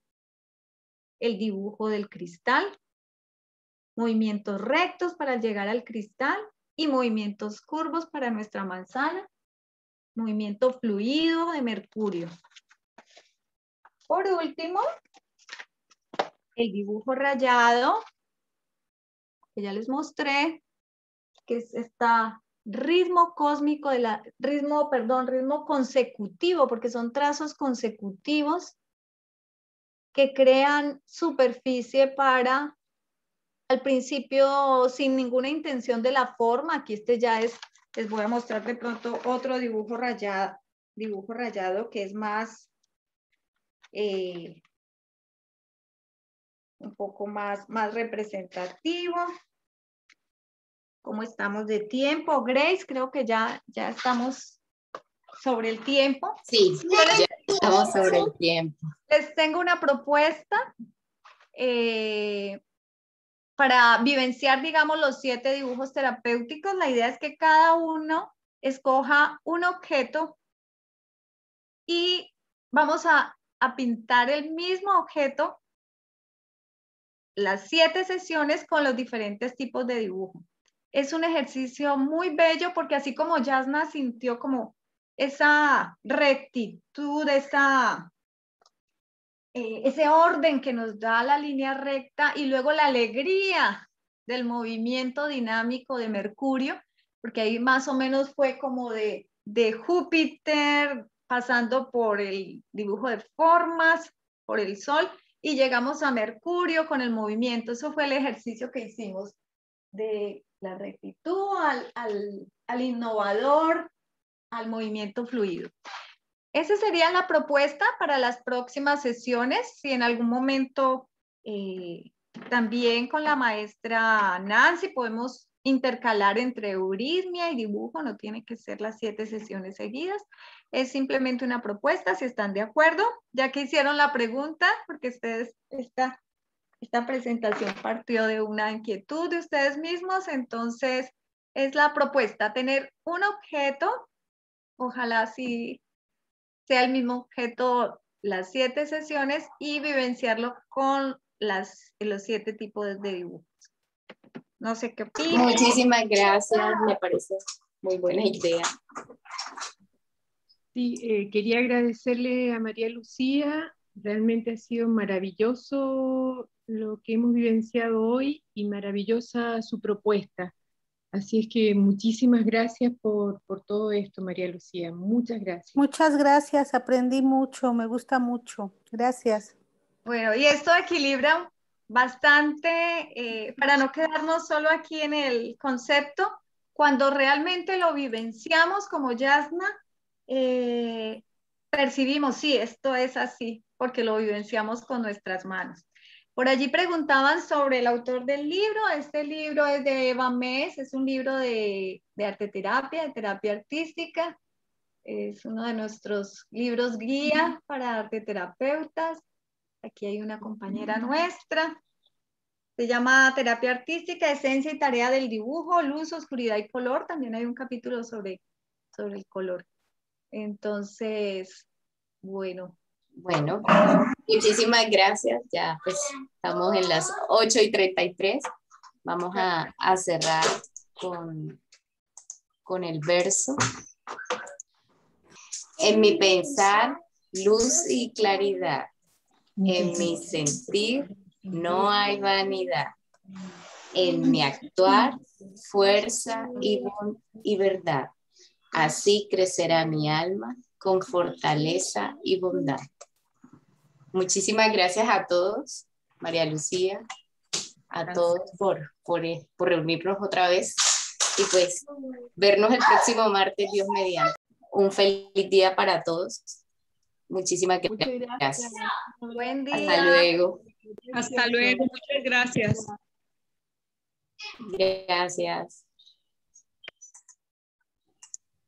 el dibujo del cristal. Movimientos rectos para llegar al cristal y movimientos curvos para nuestra manzana. Movimiento fluido de Mercurio. Por último, el dibujo rayado, que ya les mostré, que es ritmo cósmico ritmo consecutivo, porque son trazos consecutivos que crean superficie para, al principio, sin ninguna intención de la forma. Aquí ya les voy a mostrar de pronto otro dibujo rayado que es más, un poco más representativo. ¿Cómo estamos de tiempo? Grace, creo que ya estamos sobre el tiempo. Sí, ya estamos sobre el tiempo. Les tengo una propuesta. para vivenciar, digamos, los 7 dibujos terapéuticos, la idea es que cada uno escoja un objeto y vamos a pintar el mismo objeto, las 7 sesiones con los diferentes tipos de dibujo. Es un ejercicio muy bello porque así como Yasna sintió como esa rectitud, ese orden que nos da la línea recta y luego la alegría del movimiento dinámico de Mercurio, porque ahí más o menos fue como de Júpiter, pasando por el dibujo de formas, por el Sol, y llegamos a Mercurio con el movimiento. Eso fue el ejercicio que hicimos de la rectitud al innovador, al movimiento fluido. Esa sería la propuesta para las próximas sesiones. Si en algún momento también con la maestra Nancy podemos intercalar entre euritmia y dibujo, no tiene que ser las 7 sesiones seguidas. Es simplemente una propuesta, si están de acuerdo, ya que hicieron la pregunta, porque ustedes, esta presentación partió de una inquietud de ustedes mismos, entonces es la propuesta, tener un objeto, ojalá sí sea el mismo objeto las 7 sesiones y vivenciarlo con los 7 tipos de dibujos. No sé qué opinan. Muchísimas gracias, me parece muy buena idea. Sí, quería agradecerle a María Lucía, realmente ha sido maravilloso lo que hemos vivenciado hoy y maravillosa su propuesta. Así es que muchísimas gracias por todo esto, María Lucía. Muchas gracias. Muchas gracias, aprendí mucho, me gusta mucho. Gracias. Bueno, y esto equilibra bastante, para no quedarnos solo aquí en el concepto, cuando realmente lo vivenciamos como Yasna, percibimos, sí, esto es así, porque lo vivenciamos con nuestras manos. Por allí preguntaban sobre el autor del libro. Este libro es de Eva Mes, es un libro de arteterapia, de terapia artística. Es uno de nuestros libros guía para arteterapeutas. Aquí hay una compañera nuestra. Se llama Terapia Artística, Esencia y Tarea del Dibujo, Luz, Oscuridad y Color. También hay un capítulo sobre el color. Entonces, bueno. Bueno, muchísimas gracias. Ya pues estamos en las 8:33. Vamos a cerrar con el verso. En mi pensar, luz y claridad. En mi sentir, no hay vanidad. En mi actuar, fuerza y verdad. Así crecerá mi alma con fortaleza y bondad. Muchísimas gracias a todos, María Lucía, a todos por reunirnos otra vez y pues vernos el próximo martes, Dios mediante. Un feliz día para todos. Muchísimas gracias. Buen día. Hasta luego. Hasta luego, muchas gracias. Gracias.